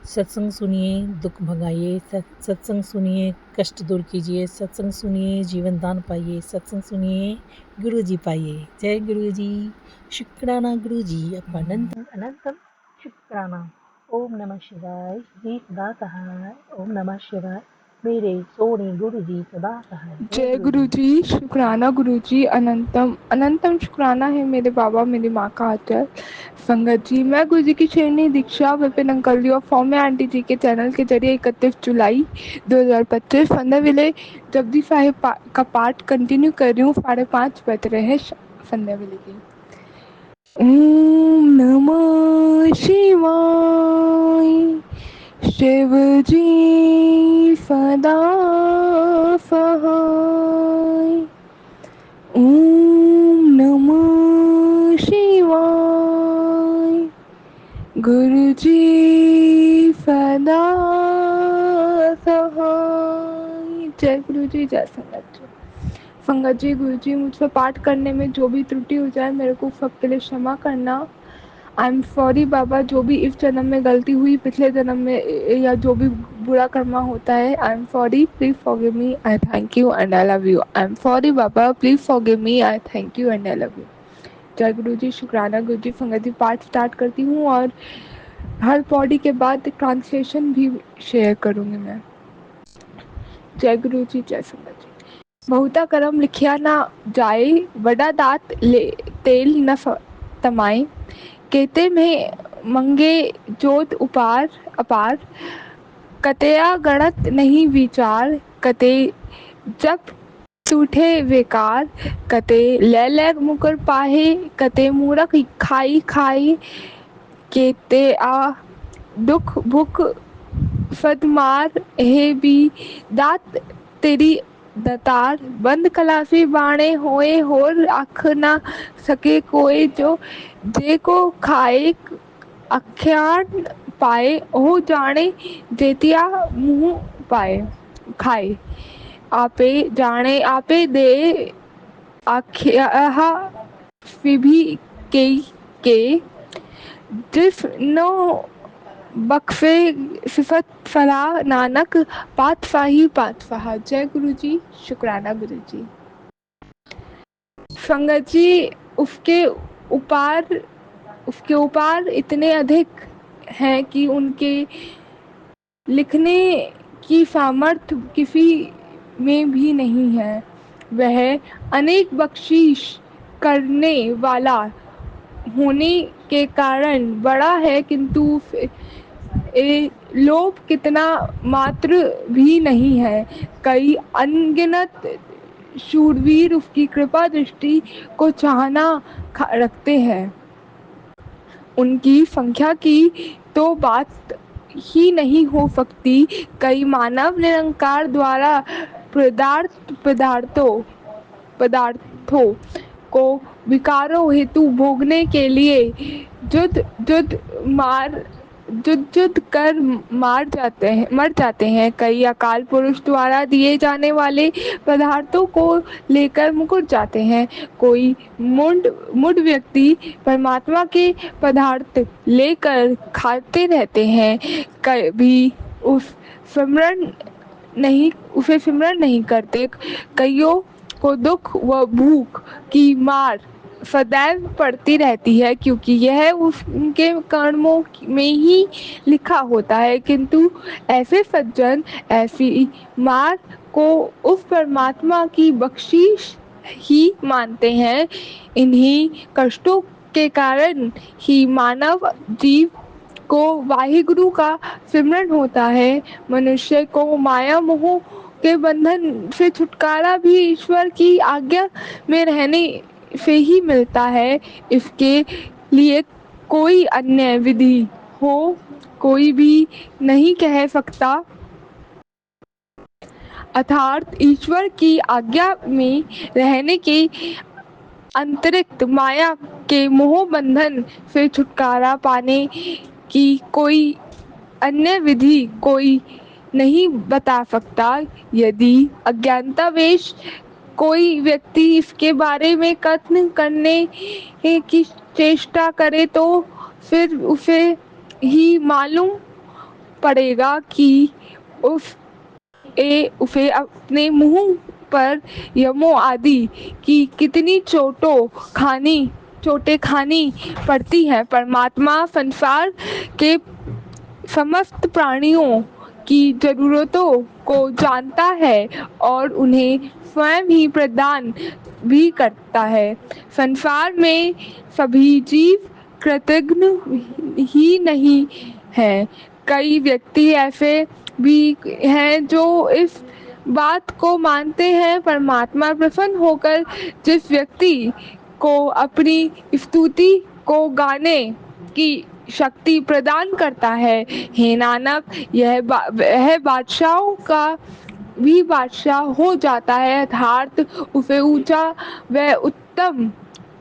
सत्संग सुनिए, दुख भगाइए, सत्संग सुनिए, कष्ट दूर कीजिए, सत्संग सुनिए, जीवन दान पाइए, सत्संग सुनिए, गुरु जी पाइए। जय गुरु जी। शुक्राना गुरु जी, अनंतम अनंतम शुक्राना। ओम नमः शिवाय। जी सदा सहाय। ओम नमः शिवाय। मेरे सोने गुरु जी सदा सहाय। जय गुरु जी। शुक्राना गुरु जी, अनंतम अनंतम शुक्राना है मेरे बाबा मेरी माँ का आचर। संगत जी, मैं गुरु जी की शेरनी दीक्षा विपिन अंकल जी और फौम्या आंटी जी के चैनल के जरिए 31 जुलाई 2025 फंदाविले जपजी साहिब का पाठ कंटिन्यू कर रही हूँ। 5:30 बज रहे हैं फंदाविले के। ओम नमः शिवाय। शिव जी सदा सहाय। ओम नमः शिवाय। गुरु जी सदा सहाय। जय गुरु जी, जय संगत जी। संगत जी, गुरु जी मुझसे पाठ करने में जो भी त्रुटि हो जाए मेरे को सबके लिए क्षमा करना। आई एम सॉरी बाबा, जो भी इस जन्म में गलती हुई पिछले जन्म में या जो भी बुरा कर्मा होता है, आई am sorry, please forgive me, I thank you and I love you. I am sorry Baba, please forgive me, I thank you and I love you. जय गुरु जी। शुक्राना गुरु जी। संगत जी, पाठ स्टार्ट करती हूँ और हर पौड़ी के बाद ट्रांसलेशन भी शेयर करूँगी मैं। जय गुरु जी, जय संगत जी। बहुता करम लिखिया ना जाए, बड़ा दात ले तेल न तमाए। केते में मंगे जोत उपार अपार, कतया गणत नहीं विचार। कते जब सूठे बेकार, कते ले मुकर पाहे। कते मूरख खाई खाई, केते आ दुख भुख फदमार है भी। दात तेरी दतार, बंद कलासी बाणे होए होर आख ना सके कोई। जो जे को खाए अख्यान पाए, ओ जाने जेतिया मुँह पाए खाए। आपे जाने आपे दे, आख्या विभि के जिस नो बख्शे सिफत फलाह नानक, पातशाही पातशाह। जय गुरु जी। शुक्राना गुरु जी। संगत जी, उसके उपार इतने अधिक हैं कि उनके लिखने की सामर्थ्य किसी में भी नहीं है। वह अनेक बख्शीश करने वाला होने के कारण बड़ा है, किंतु लोभ कितना मात्र भी नहीं है। कई अनगिनत शूरवीर उसकी कृपा दृष्टि को चाहना रखते हैं। उनकी संख्या की तो बात ही नहीं हो सकती। कई मानव निरंकार द्वारा पदार्थों को विकारों हेतु भोगने के लिए जुद कर मर जाते हैं। कई अकाल पुरुष द्वारा दिए जाने वाले पदार्थों को लेकर मुकर जाते हैं। कोई मुड व्यक्ति परमात्मा के पदार्थ लेकर खाते रहते हैं, कभी उसे स्मरण नहीं करते। कईयों को दुख व भूख की मार सदैव पड़ती रहती है, क्योंकि यह उनके कर्मों में ही लिखा होता है। किंतु ऐसे सज्जन ऐसी मार को उस परमात्मा की बख्शीश ही मानते हैं। इन्हीं कष्टों के कारण ही मानव जीव को वाहिगुरु का सिमरन होता है। मनुष्य को माया मोह के बंधन से छुटकारा भी ईश्वर की आज्ञा में रहने से ही मिलता है। इसके लिए कोई अन्य विधि हो कोई भी नहीं कह सकता। अर्थात ईश्वर की आज्ञा में रहने के अतिरिक्त माया के मोह बंधन से छुटकारा पाने की कोई अन्य विधि कोई नहीं बता सकता। यदि अज्ञानतावश कोई व्यक्ति इसके बारे में कथन करने की चेष्टा करे तो फिर उसे ही मालूम पड़ेगा कि उसे अपने मुंह पर यमों आदि की कितनी चोटें खानी पड़ती हैं। परमात्मा संसार के समस्त प्राणियों की जरूरतों को जानता है और उन्हें स्वयं ही प्रदान भी करता है। संसार में सभी जीव कृतज्ञ ही नहीं हैं। कई व्यक्ति ऐसे भी हैं जो इस बात को मानते हैं। परमात्मा प्रसन्न होकर जिस व्यक्ति को अपनी स्तुति को गाने की शक्ति प्रदान करता है, हे नानक, यह बादशाहों का भी बादशाह हो जाता है। अर्थात उसे ऊंचा व उत्तम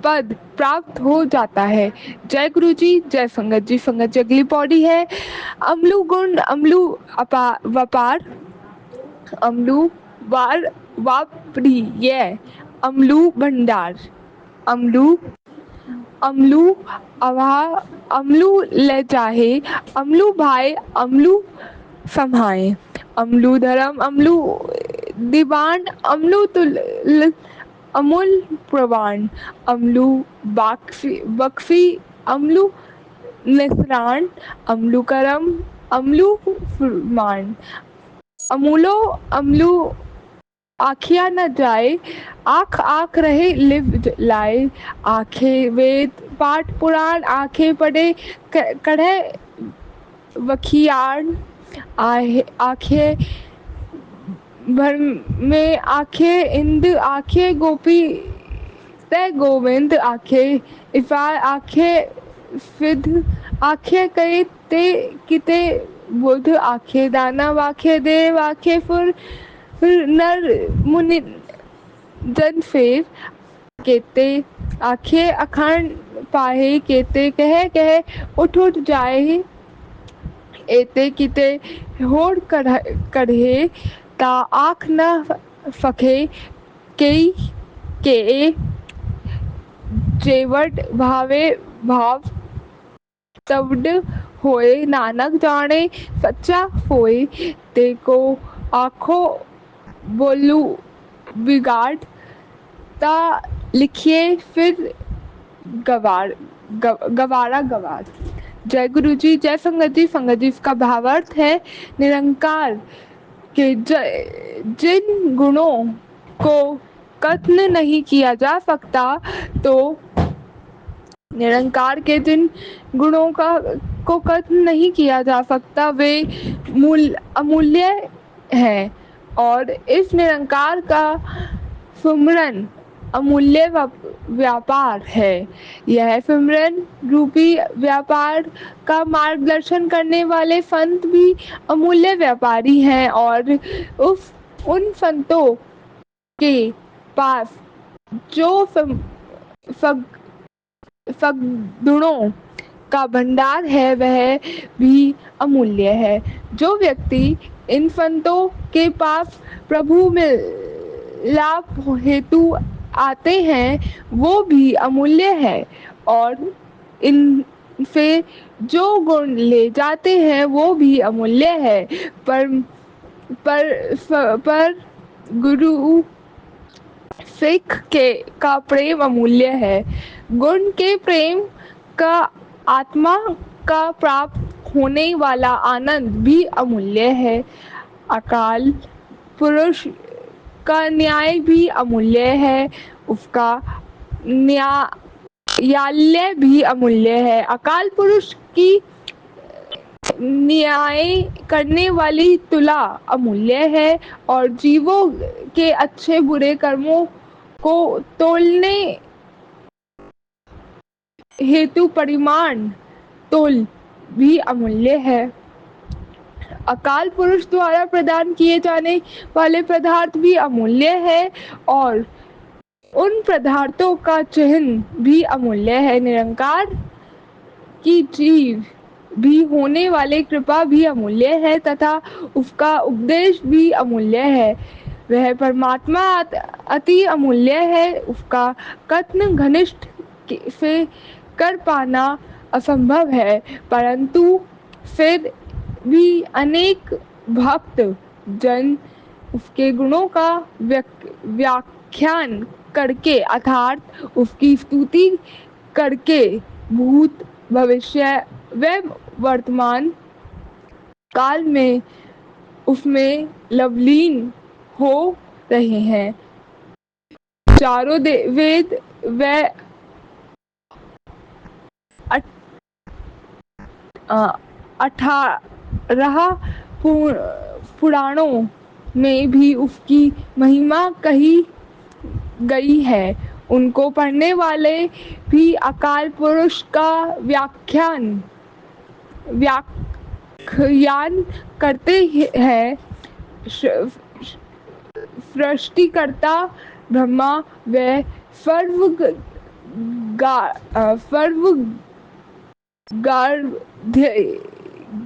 पद प्राप्त हो जाता है। जय गुरु जी, जय संगत जी। संगत जी अगली पौड़ी है अम्लु गुण अम्लु व्यापार अम्लु वार वाप्रिय अम्लु भंडार अम्लु अवा अम्लु ले जाहे अम्लु भाई अम्लु समाए अम्लु धर्म अम्लु दीवान अम्लु तुल अमूल प्रवान अम्लु बख्शी अम्लु निसरान अम्लु करम अम्लु फुरमान अमूलो अम्लु आखिया न जाए आँख रहे लिव लाए आंखें वेद पाठ पुराण आंखें पढ़े कढ़े वखियान आंखें भर में आंखें इंद आंखें गोपी तय गोविंद आंखें इफार आंखें सिद्ध आंखें कई ते किते बुध आंखें दानव आंखें देव आंखें फुर नर मुनि जन फेर केते आंखें अखंड पाहे केते कह उठ जाए एते किते होड़ कढ़े ता आँख न फके कई के जेवट भावे भाव तवड होए नानक जाने सच्चा होए ते को आँखों बोलू बिगाड़ ता लिखिए फिर गवारा गवार। जय गुरु जी, जय संगत जी। संगत जी इसका भावार्थ है निरंकार के जिन गुणों को कथन नहीं किया जा सकता, तो निरंकार के जिन गुणों को कथन नहीं किया जा सकता वे अमूल्य हैं और इस निरंकार का सुमरन अमूल्य व्यापार है। यह सिमरन रूपी व्यापार का मार्गदर्शन करने वाले संत भी अमूल्य व्यापारी हैं और उन संतों के पास जो सद्गुणों का भंडार है वह भी अमूल्य है। जो व्यक्ति इन संतों के पास प्रभु में लाभ हेतु आते हैं वो भी अमूल्य है और इनसे जो गुण ले जाते हैं वो भी अमूल्य है। पर गुरु सिख के का प्रेम अमूल्य है। गुण के प्रेम का आत्मा का प्राप्त होने वाला आनंद भी अमूल्य है। अकाल पुरुष का न्याय भी अमूल्य है, उसका न्यायालय भी अमूल्य है। अकाल पुरुष की न्याय करने वाली तुला अमूल्य है और जीवों के अच्छे बुरे कर्मों को तोलने हेतु परिमाण तोल भी अमूल्य है। अकाल पुरुष द्वारा प्रदान किए जाने वाले पदार्थ भी अमूल्य है और उन पदार्थों का चिन्ह भी अमूल्य है। निरंकार की जीव भी होने वाले कृपा भी अमूल्य है तथा उसका उपदेश भी अमूल्य है। वह परमात्मा अति अमूल्य है, उसका कथन घनिष्ठ से कर पाना असंभव है, परंतु फिर भी अनेक भक्त जन उसके गुणों का व्याख्यान करके अर्थात उसकी स्तुति करके भूत भविष्य व वर्तमान काल में उसमें लवलीन हो रहे हैं। चारों वेद व 18 पुराणों में भी उसकी महिमा कही गई है। उनको पढ़ने वाले भी अकाल पुरुष का व्याख्यान करते हैं। सृष्टिकर्ता ब्रह्मा व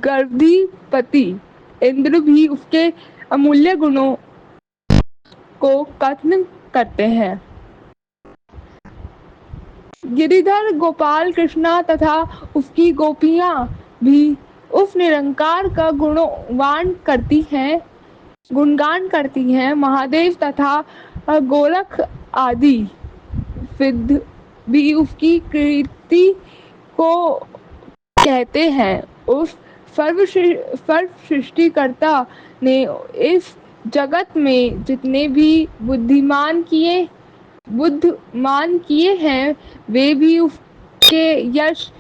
गर्भधिपति इंद्र भी उसके अमूल्य गुणों को कथन करते हैं। गिरिधर गोपाल कृष्णा तथा उसकी गोपियां भी उस निरंकार का गुणगान करती हैं। महादेव तथा गोरख आदि सिद्ध भी उसकी कीर्ति को कहते हैं। उस सर्व सृष्टिकर्ता ने इस जगत में जितने भी बुद्धिमान किए हैं वे भी उसके यश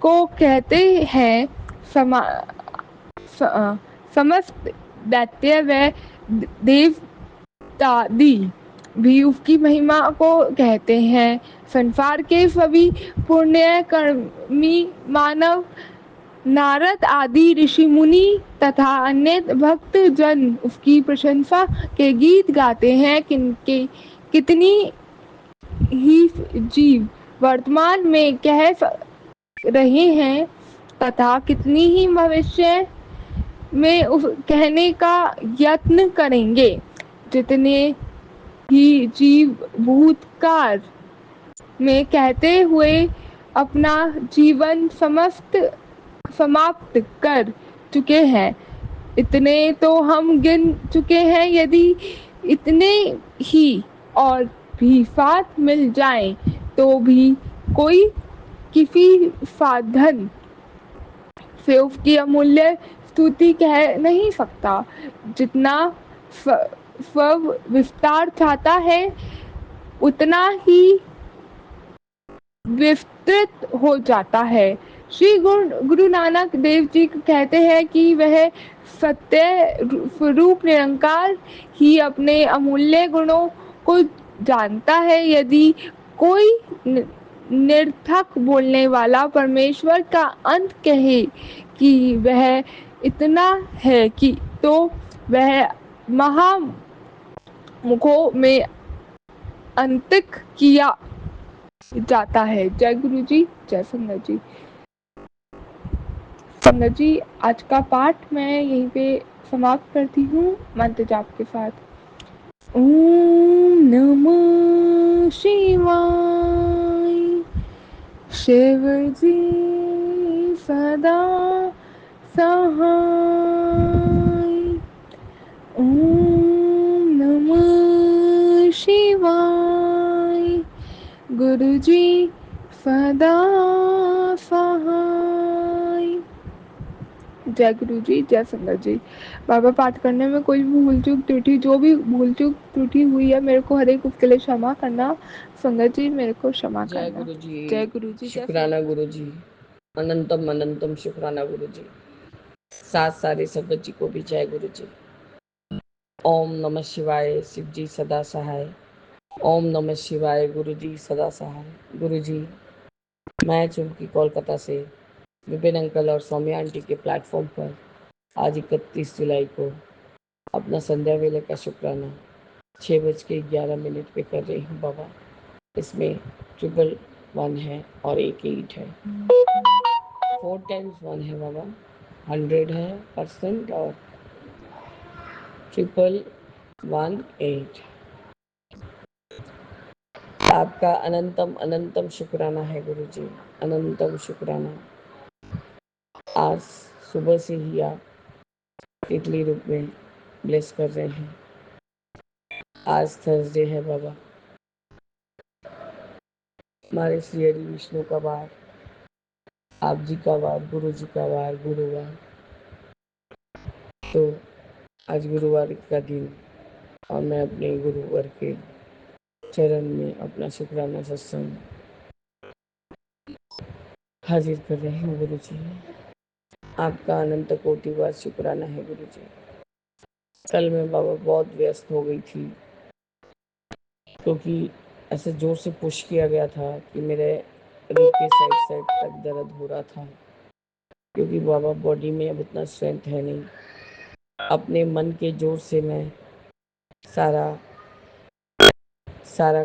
को कहते हैं। समस्त दैत्य व देवतादि भी उसकी महिमा को कहते हैं। संसार के सभी पुण्य कर्मी मानव नारद आदि ऋषि मुनि तथा अन्य भक्त जन उसकी प्रशंसा के गीत गाते हैं। कितनी ही जीव वर्तमान में कह रहे हैं तथा कितनी ही भविष्य में कहने का यत्न करेंगे। जितने ही जीव भूतकाल में कहते हुए अपना जीवन समाप्त कर चुके हैं, इतने तो हम गिन चुके हैं। यदि इतने ही और भी साथ मिल जाएं तो भी कोई किसी साधन से उसकी अमूल्य स्तुति कह नहीं सकता। जितना स्व विस्तार चाहता है उतना ही विस्तृत हो जाता है। श्री गुरु नानक देव जी कहते हैं कि वह सत्य स्वरूप निरंकार ही अपने अमूल्य गुणों को जानता है। यदि कोई निरर्थक बोलने वाला परमेश्वर का अंत कहे कि वह इतना है कि तो वह महामुखों में अंतिक किया जाता है। जय गुरु जी, जय संगत जी। संगत जी, आज का पाठ मैं यहीं पे समाप्त करती हूँ मंत्र जाप के साथ। ओम नमः शिवाय। शिव जी सदा सहाय। ओम नमः शिवाय। गुरुजी सदा सहाय। जय गुरु जी, जय संगत जी। बाबा, पाठ करने में कोई भूल चूक त्रुटि, जो भी भूल चूक त्रुटि हुई है, मेरे को हर एक उसके लिए क्षमा करना। संगत जी, मेरे को क्षमा जय करना। गुरु जी। जय गुरु जी, जय शुक्राना गुरु जी। अनंतम अनंतम शुक्राना गुरु जी। साथ सारे संगत जी को भी जय गुरु जी। ओम नमः शिवाय, शिव जी सदा सहाय। ओम नमः शिवाय, गुरु जी सदा सहाय। गुरु जी, मैं चुमकी कोलकाता से विपिन अंकल और सौम्या आंटी के प्लेटफॉर्म पर आज 31 जुलाई को अपना संध्या वेले का शुक्राना 6:11 पे कर रही हूँ बाबा। इसमें 111 है और 8 है, 4 टाइम्स 1 है बाबा, 100 है परसेंट और 1118। आपका अनंतम अनंतम शुक्राना है गुरु जी, अनंतम शुक्राना। आज सुबह से ही आप तितली रूप में ब्लेस कर रहे हैं। आज थर्सडे है बाबा, हमारे श्री हरि विष्णु का वार, आप जी का वार, गुरु जी का वार, गुरुवार। तो आज गुरुवार का दिन और मैं अपने गुरुवर के चरण में अपना शुक्राना सत्संग हाजिर कर रही हूँ गुरु जी। आपका अनंत कोटि बार शुक्राना है गुरु जी। कल मैं बाबा बहुत व्यस्त हो गई थी, क्योंकि ऐसे जोर से पुश किया गया था कि मेरे रीढ़ के साइड तक दर्द हो रहा था, क्योंकि बाबा बॉडी में अब इतना स्ट्रेंथ है नहीं। अपने मन के जोर से मैं सारा सारा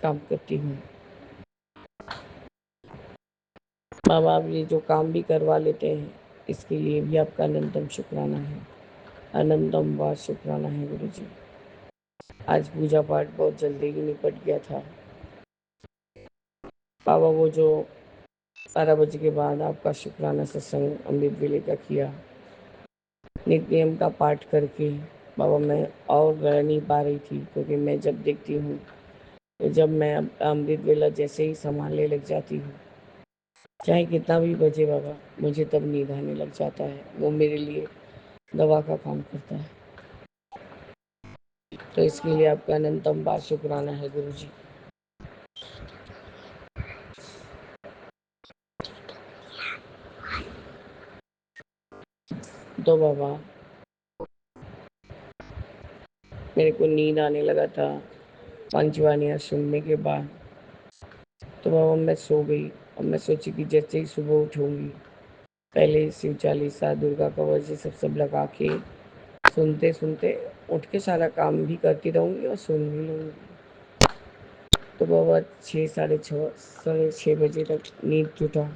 काम करती हूँ बाबा। आप ये जो काम भी करवा लेते हैं, इसके लिए भी आपका अनंतम शुक्राना है, अनंतम बार शुक्राना है गुरु जी। आज पूजा पाठ बहुत जल्दी ही निपट गया था बाबा। वो जो 12 बजे के बाद आपका शुक्राना सत्संग अमृत वेले का किया, नित्य नियम का पाठ करके बाबा, मैं और रह नहीं पा रही थी, क्योंकि मैं जब देखती हूँ तो जब मैं अमृत वेला जैसे ही संभालने लग जाती हूँ, चाहे कितना भी बजे बाबा, मुझे तब नींद आने लग जाता है। वो मेरे लिए दवा का काम करता है। तो इसके लिए आपका अनंतम बार शुक्राना है गुरु जी। तो बाबा, मेरे को नींद आने लगा था पंचवानियाँ सुनने के बाद। तो बाबा मैं सो गई और मैं सोची कि जैसे ही सुबह उठूँगी, पहले शिव चालीसा, दुर्गा कवच, ये सब लगा के सुनते सुनते उठ के सारा काम भी करती रहूँगी और सुन भी लूँगी। तो बाबा 6, साढ़े 6 बजे तक नींद टूटा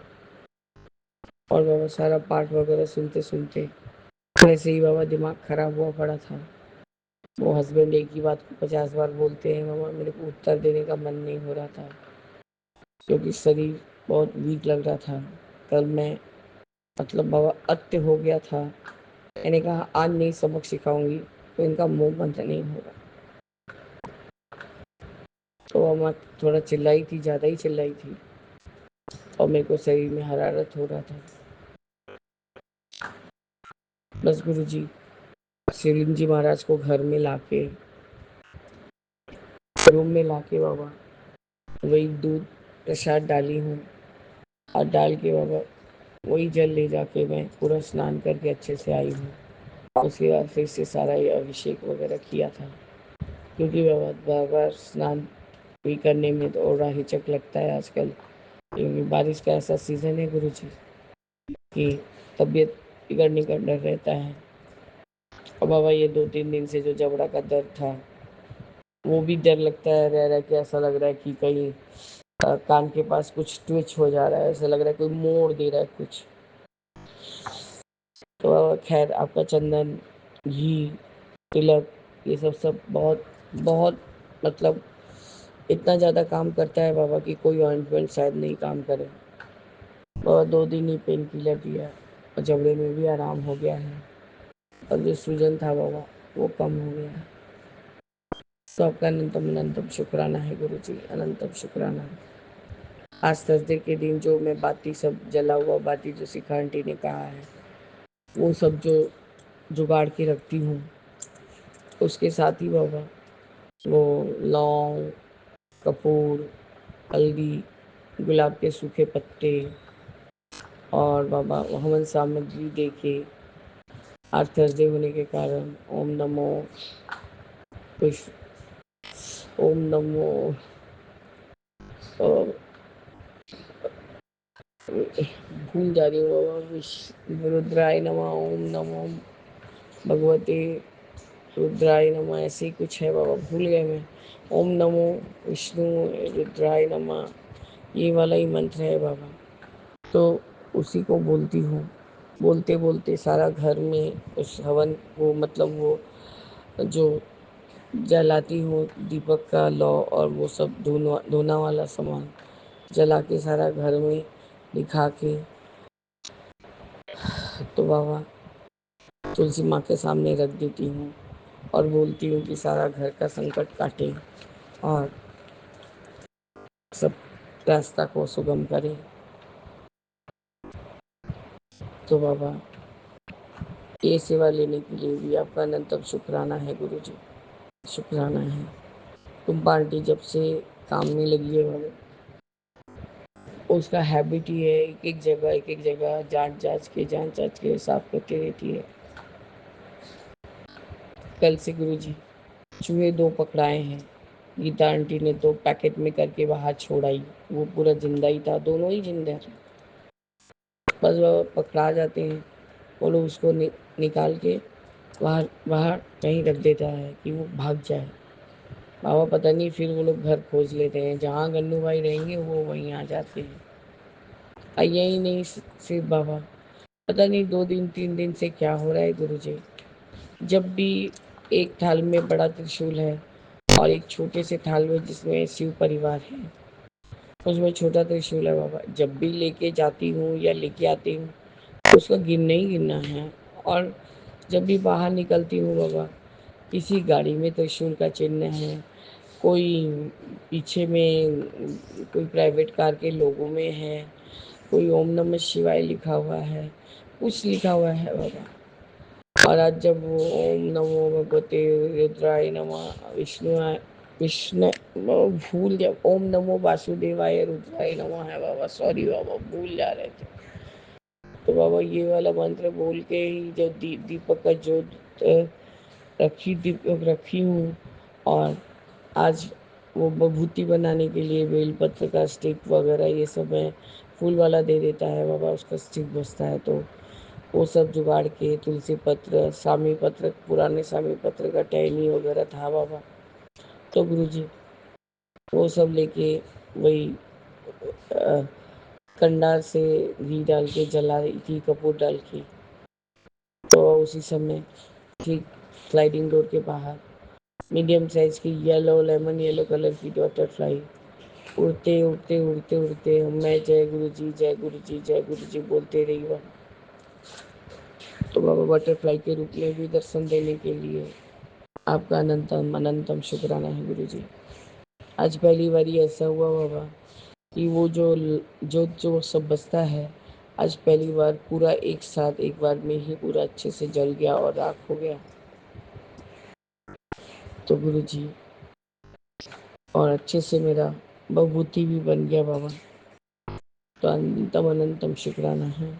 और बाबा सारा पाठ वगैरह सुनते सुनते वैसे ही बाबा दिमाग खराब हुआ पड़ा था। वो हस्बैंड एक ही बात को 50 बार बोलते हैं बाबा, मेरे को उत्तर देने का मन नहीं हो रहा था, क्योंकि शरीर बहुत वीक लग रहा था। कल मैं मतलब बाबा अत्य हो गया था। मैंने कहा आज नहीं सबक सिखाऊंगी तो इनका मुंह बंद नहीं होगा। तो अम्मा थोड़ा चिल्लाई थी, ज़्यादा ही चिल्लाई थी, और मेरे को शरीर में हरारत हो रहा था। बस गुरु जी, शिवलिंग जी महाराज को घर में लाके, रूम में लाके बाबा वही दूध प्रसाद डाली हूँ, और डाल के बाबा वही जल ले जाके मैं पूरा स्नान करके अच्छे से आई हूँ। उसके बाद फिर से सारा ये अभिषेक वगैरह किया था, क्योंकि बाबा बार बार स्नान भी करने में तो और हिचक लगता है आजकल, क्योंकि बारिश का ऐसा सीज़न है गुरु जी कि तबीयत बिगड़ने का डर रहता है। और बाबा ये 2-3 दिन से जो जबड़ा का दर्द था, वो भी डर लगता है, रह रह के ऐसा लग रहा है कि कहीं कान के पास कुछ ट्विच हो जा रहा है, ऐसा लग रहा है कोई मोड़ दे रहा है कुछ। तो खैर आपका चंदन, घी, तिलक, ये सब बहुत बहुत मतलब इतना ज़्यादा काम करता है बाबा कि कोई ऑइंटमेंट शायद नहीं काम करे। बाबा 2 दिन ही पेन किलर दिया और जबड़े में भी आराम हो गया है, और जो सूजन था बाबा वो कम हो गया है। तो आपका अनंतम अनंतम शुक्राना है गुरु जी, अनंतम शुक्राना है। आज थर्सडे के दिन जो मैं बाती सब जला हुआ बाती जो शिखा आंटी ने कहा है वो सब जो जुगाड़ के रखती हूँ, उसके साथ ही बाबा वो लौंग, कपूर, हल्दी, गुलाब के सूखे पत्ते और बाबा हवन सामग्री दे के आज थर्सडे होने के कारण ओम नमो पुष्प ओम नमो और भूल जा रही हूँ बाबा रुद्राय नमः, ओम नमो भगवते रुद्राय नमः, ऐसे ही कुछ है बाबा, भूल गए मैं। ओम नमो विष्णु रुद्राय नमः, ये वाला ही मंत्र है बाबा। तो उसी को बोलती हूँ, बोलते बोलते सारा घर में उस हवन को मतलब वो जो जलाती हूँ दीपक का लौ और वो सब धोना वाला सामान जला के सारा घर में दिखा के तो बाबा तुलसी माँ के सामने रख देती हूँ और बोलती हूँ कि सारा घर का संकट काटे और सब रास्ता को सुगम करे। तो बाबा ये सेवा लेने के लिए भी आपका अनंतम शुक्राना है गुरु जी, शुक्राना है। तुम पार्टी जब से काम में लगी है बाबा, उसका हैबिट ही है एक एक जगह जांच जांच के साफ करती रहती है। कल से गुरु जी चूहे 2 पकड़ाए हैं, गीता आंटी ने तो पैकेट में करके बाहर छोड़ाई, वो पूरा जिंदा ही था, दोनों ही जिंदा थे। बस वो पकड़ा जाते हैं, वो लोग उसको निकाल के बाहर बाहर कहीं रख देता है कि वो भाग जाए। बाबा पता नहीं फिर वो लोग घर खोज लेते हैं, जहाँ गन्नू भाई रहेंगे वो वहीं आ जाते हैं। यही नहीं सिर्फ बाबा, पता नहीं 2 दिन 3 दिन से क्या हो रहा है गुरु जी। जब भी एक थाल में बड़ा त्रिशूल है और एक छोटे से थाल में जिसमें शिव परिवार है उसमें छोटा त्रिशूल है बाबा, जब भी लेके जाती हूँ या लेके आती हूँ तो उसका गिनना ही गिनना है। और जब भी बाहर निकलती हूँ बाबा, किसी गाड़ी में त्रिशूल का चिन्ह है, कोई पीछे में कोई प्राइवेट कार के लोगों में है, कोई ओम नमः शिवाय लिखा हुआ है, कुछ लिखा हुआ है बाबा। और आज जब वो ओम नमो भगवते रुद्राय नमः विष्णु भूल गया, ओम नमो वासुदेवाय रुद्राय नमः है बाबा, सॉरी बाबा भूल जा रहे थे। तो बाबा ये वाला मंत्र बोल के ही जो दीपक का जोत दीपक रखी हूँ और आज वो विभूति बनाने के लिए बेलपत्र का स्टिक वगैरह ये सब मैं फूल वाला दे देता है बाबा, उसका स्टिक बचता है तो वो सब जुगाड़ के तुलसी पत्र, सामी पत्र, पुराने सामी पत्र का टहनी वगैरह था बाबा, तो गुरुजी वो सब लेके वही कंडार से घी डाल के जला रही थी, कपूर डाल के। तो उसी समय ठीक स्लाइडिंग डोर के बाहर मीडियम साइज की येलो लेमन येलो कलर की बटरफ्लाई उड़ते उड़ते उड़ते उड़ते मैं जय गुरु जी जय गुरु जी जय गुरु जी बोलते रही वह। तो बाबा बटरफ्लाई के रूप में भी दर्शन देने के लिए आपका अनंतम अनंतम शुक्राना है गुरु जी। आज पहली बार ऐसा हुआ बाबा कि वो जो सब बचता है आज पहली बार पूरा एक साथ एक बार में ही पूरा अच्छे से जल गया और राख हो गया। तो गुरु जी और अच्छे से मेरा बभूति भी बन गया बाबा, तो अनंतम अनंतम शुक्राना है।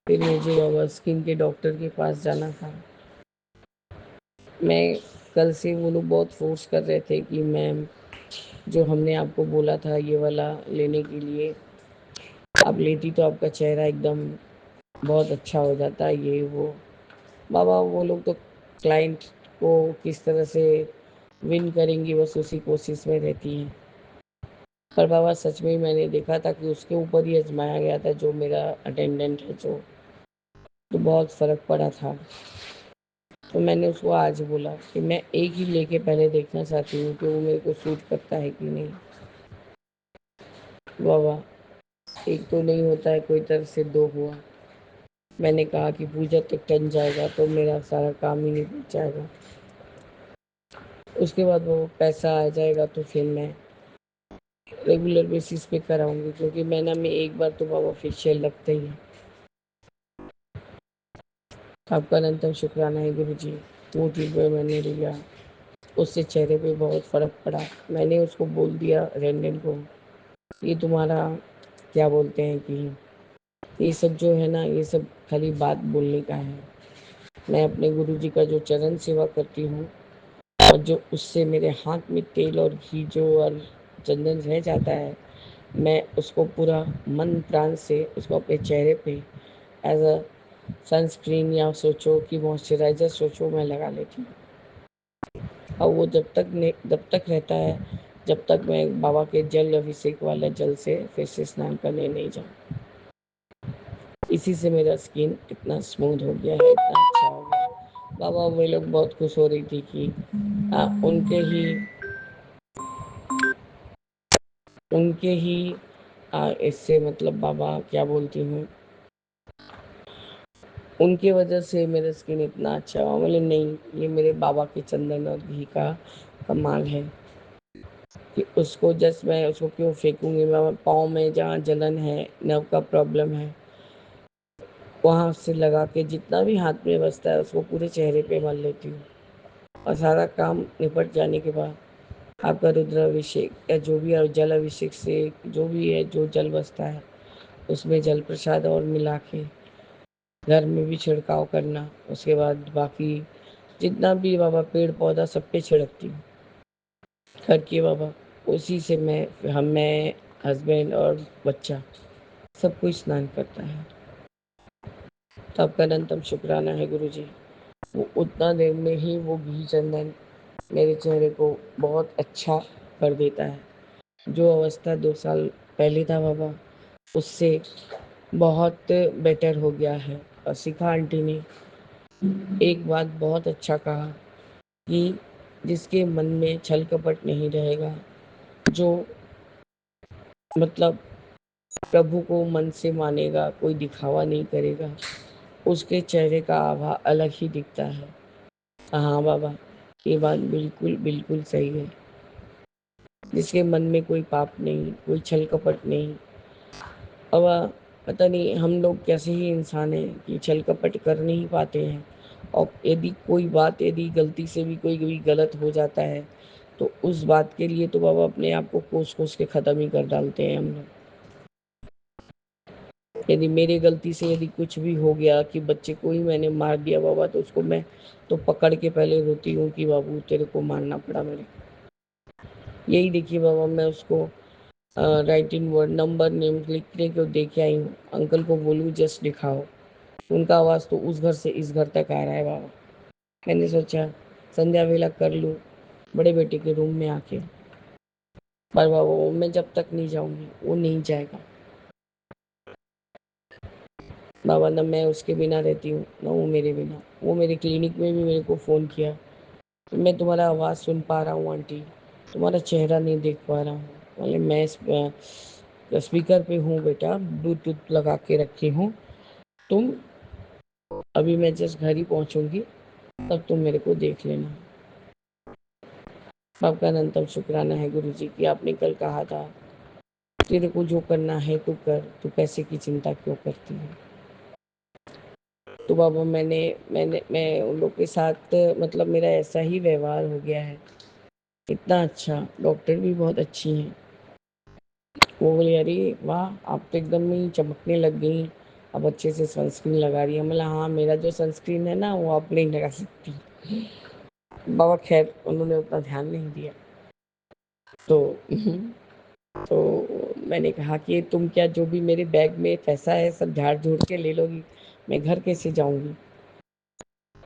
फिर मुझे बाबा स्किन के डॉक्टर के पास जाना था। मैं कल से वो लोग बहुत फोर्स कर रहे थे कि मैम जो हमने आपको बोला था ये वाला लेने के लिए, आप लेती तो आपका चेहरा एकदम बहुत अच्छा हो जाता है ये वो। बाबा वो लोग तो क्लाइंट को किस तरह से विन करेंगी बस उसी कोशिश में रहती हैं। पर बाबा सच में मैंने देखा था कि उसके ऊपर ही आजमाया गया था जो मेरा अटेंडेंट है जो, तो बहुत फ़र्क पड़ा था। तो मैंने उसको आज बोला कि मैं एक ही लेके पहले देखना चाहती हूँ कि वो मेरे को सूट करता है कि नहीं। बाबा एक तो नहीं होता है, कोई तरह से 2 हुआ। मैंने कहा कि पूजा तक टन जाएगा तो मेरा सारा काम ही नहीं बच जाएगा। उसके बाद वो पैसा आ जाएगा तो फिर मैं रेगुलर बेसिस पे कराऊँगी, क्योंकि महीना में एक बार तो बाबा फेशियल लगता ही है। आपका अनंतम शुक्राना है गुरुजी, वो ट्रीटमेंट मैंने लिया, उससे चेहरे पे बहुत फ़र्क पड़ा। मैंने उसको बोल दिया रेंडन को, ये तुम्हारा क्या बोलते हैं कि ये सब जो है ना, ये सब खाली बात बोलने का है। मैं अपने गुरुजी का जो चरण सेवा करती हूँ और जो उससे मेरे हाथ में तेल और घी जो और चंदन रह जाता है, मैं उसको पूरा मन प्राण से उसको अपने चेहरे पे एज अ सनस्क्रीन या सोचो कि मॉइस्चराइज़र सोचो मैं लगा लेती हूँ। और वो जब तक रहता है, जब तक मैं बाबा के जल अभिषेक वाले जल से फिर से स्नान करने नहीं जाऊँ। इसी से मेरा स्किन इतना स्मूथ हो गया है, इतना अच्छा हो गया। बाबा वे लोग बहुत खुश हो रही थी कि उनके ही उनके ही इससे मतलब बाबा क्या बोलती हूँ, उनकी वजह से मेरा स्किन इतना अच्छा हुआ। बोले नहीं, ये मेरे बाबा के चंदन और घी का कमाल है कि उसको जस्ट मैं उसको क्यों फेंकूँगी। मैं पाँव में जहाँ जलन है, नर्व का प्रॉब्लम है, वहाँ से लगा के जितना भी हाथ में बचता है उसको पूरे चेहरे पे मल लेती हूँ। और सारा काम निपट जाने के बाद आपका रुद्राभिषेक या जो भी जल अभिषेक से जो भी है, जो जल बचता है उसमें जल प्रसाद और मिला के घर में भी छिड़काव करना। उसके बाद बाकी जितना भी बाबा पेड़ पौधा सब पे छिड़कती हूँ करके बाबा, उसी से मैं हस्बैंड और बच्चा सब कोई स्नान करता है। तो आपका अनंतम शुक्राना है गुरुजी। वो उतना देर में ही वो घी चंदन मेरे चेहरे को बहुत अच्छा कर देता है। जो अवस्था 2 साल पहले था बाबा, उससे बहुत बेटर हो गया है। और शिखा आंटी ने एक बात बहुत अच्छा कहा कि जिसके मन में छल कपट नहीं रहेगा, जो मतलब प्रभु को मन से मानेगा, कोई दिखावा नहीं करेगा, उसके चेहरे का आभा अलग ही दिखता है। हाँ बाबा, ये बात बिल्कुल बिल्कुल सही है। जिसके मन में कोई पाप नहीं, कोई छल कपट नहीं। अब पता नहीं हम लोग कैसे ही इंसान हैं कि छल कपट कर नहीं पाते हैं। और यदि कोई बात यदि गलती से भी कोई भी गलत हो जाता है, तो उस बात के लिए तो बाबा अपने आप को कोस-कोस के ख़त्म ही कर डालते हैं हम लोग। यदि मेरी गलती से यदि कुछ भी हो गया कि बच्चे को ही मैंने मार दिया बाबा, तो उसको मैं तो पकड़ के पहले रोती हूँ कि बाबू तेरे को मारना पड़ा मेरे। यही देखिए बाबा, मैं उसको राइटिंग वर्ड नंबर नेम लिखने को दे के आई हूँ। अंकल को बोलूँ जस्ट दिखाओ, उनका आवाज़ तो उस घर से इस घर तक आ रहा है बाबा। मैंने सोचा संध्या वेला कर लूँ बड़े बेटे के रूम में आके, पर बाबा मैं जब तक नहीं जाऊँगी वो नहीं जाएगा। बाबा ना मैं उसके बिना रहती हूँ, ना वो मेरे बिना। वो मेरे क्लिनिक में भी मेरे को फ़ोन किया, मैं तुम्हारा आवाज़ सुन पा रहा हूँ आंटी, तुम्हारा चेहरा नहीं देख पा रहा हूँ। बोले मैं स्पीकर पे हूँ बेटा, ब्लूटूथ लगा के रखी हूँ। तुम अभी मैं जस्ट घर ही पहुँचूँगी, तब तुम मेरे को देख लेना। आपका अनंतम शुक्राना है गुरुजी कि आपने कल कहा था तेरे को जो करना है तू कर, तू पैसे की चिंता क्यों करती है। तो बाबा मैं उन लोग के साथ मतलब मेरा ऐसा ही व्यवहार हो गया है, इतना अच्छा। डॉक्टर भी बहुत अच्छी हैं। वो बोली अरे वाह, आप तो एकदम ही चमकने लग गई, अब अच्छे से सनस्क्रीन लगा रही है। मतलब हाँ, मेरा जो सनस्क्रीन है ना वो आप नहीं लगा सकती। बाबा खैर उन्होंने उतना ध्यान नहीं दिया। तो तो मैंने कहा कि तुम क्या जो भी मेरे बैग में पैसा है सब झाड़ झूड़ के ले लोगी, मैं घर कैसे जाऊंगी।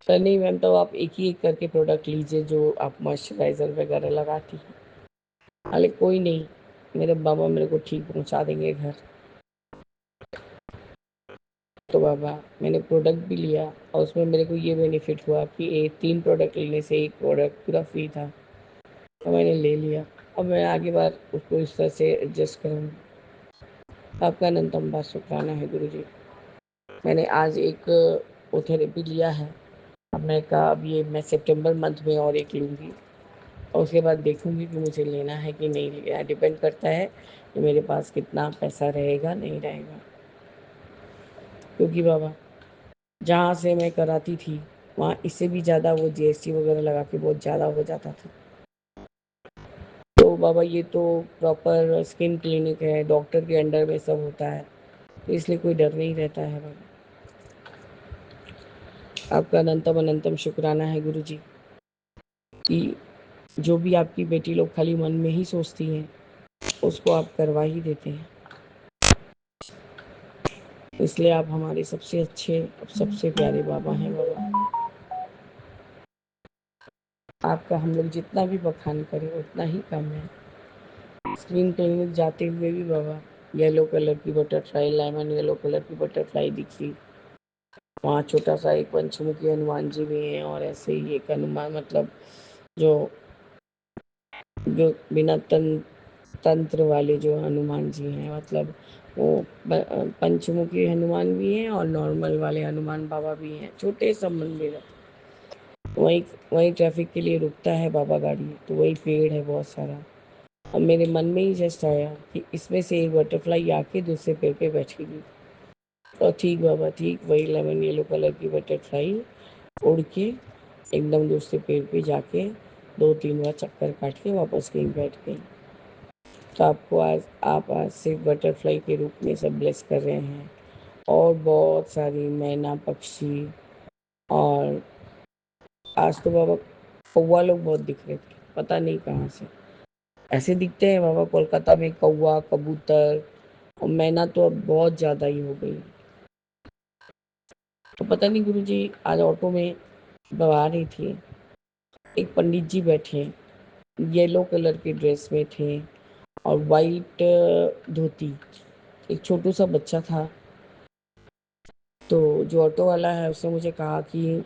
तो नहीं मैम, तो आप एक ही एक करके प्रोडक्ट लीजिए जो आप मॉइस्चराइज़र वगैरह लगाती हैं। अरे कोई नहीं, मेरे बाबा मेरे को ठीक पहुंचा देंगे घर। तो बाबा मैंने प्रोडक्ट भी लिया और उसमें मेरे को ये बेनिफिट हुआ कि 3 प्रोडक्ट लेने से 1 प्रोडक्ट पूरा फ्री था। तो मैंने ले लिया। अब मैं आगे बार उसको इस तरह से एडजस्ट करूँगी। आपका अनंतम बात शुक्राना है गुरुजी। मैंने आज एक वो थेरेपी लिया है। अब मैं कहा अब ये मैं सितंबर मंथ में और एक लूँगी। और उसके बाद देखूँगी कि मुझे लेना है कि नहीं लेना। डिपेंड करता है कि मेरे पास कितना पैसा रहेगा, नहीं रहेगा। क्योंकि बाबा जहाँ से मैं कराती थी वहाँ इससे भी ज़्यादा वो जीएसटी वगैरह लगा के बहुत ज़्यादा हो जाता था। तो बाबा ये तो प्रॉपर स्किन क्लिनिक है, डॉक्टर के अंडर में सब होता है, तो इसलिए कोई डर नहीं रहता है बाबा। आपका अनंतम अनंतम शुक्राना है गुरुजी कि जो भी आपकी बेटी लोग खाली मन में ही सोचती हैं उसको आप करवा ही देते हैं। इसलिए आप हमारे सबसे अच्छे और सबसे प्यारे बाबा हैं बाबा। आपका हम लोग जितना भी बखान करें उतना ही कम है। स्क्रीन क्लिनिक जाते हुए भी बाबा येलो कलर की बटरफ्लाई, लेमन येलो कलर की बटरफ्लाई दिखी। वहाँ छोटा सा एक पंचमुखी हनुमान जी भी हैं और ऐसे ही एक हनुमान मतलब जो जो बिना तंत्र वाले जो हनुमान जी हैं, मतलब वो पंचमुखी हनुमान भी हैं और नॉर्मल वाले हनुमान बाबा भी हैं। छोटे सा मंदिर है, वहीं वहीं ट्रैफिक के लिए रुकता है बाबा गाड़ी, तो वही पेड़ है बहुत सारा। और मेरे मन में ही जस्ट आया कि इसमें से एक बटरफ्लाई आके दूसरे पेड़ पे बैठेगी। और ठीक बाबा ठीक वही लेमन येलो कलर की बटरफ्लाई उड़ के एकदम दूसरे पेड़ पे जाके 2-3 बार चक्कर काट के वापस कहीं बैठ गई। तो आप आज से बटरफ्लाई के रूप में सब ब्लेस कर रहे हैं। और बहुत सारी मैना पक्षी, और आज तो बाबा कौवा लोग बहुत दिख रहे थे, पता नहीं कहाँ से ऐसे दिखते हैं बाबा। कोलकाता में कौवा, कबूतर और मैना तो अब बहुत ज़्यादा ही हो गई। तो पता नहीं गुरुजी आज ऑटो में आ रही थी, एक पंडित जी बैठे येलो कलर की ड्रेस में थे और वाइट धोती, एक छोटू सा बच्चा था। तो जो ऑटो वाला है उसने मुझे कहा कि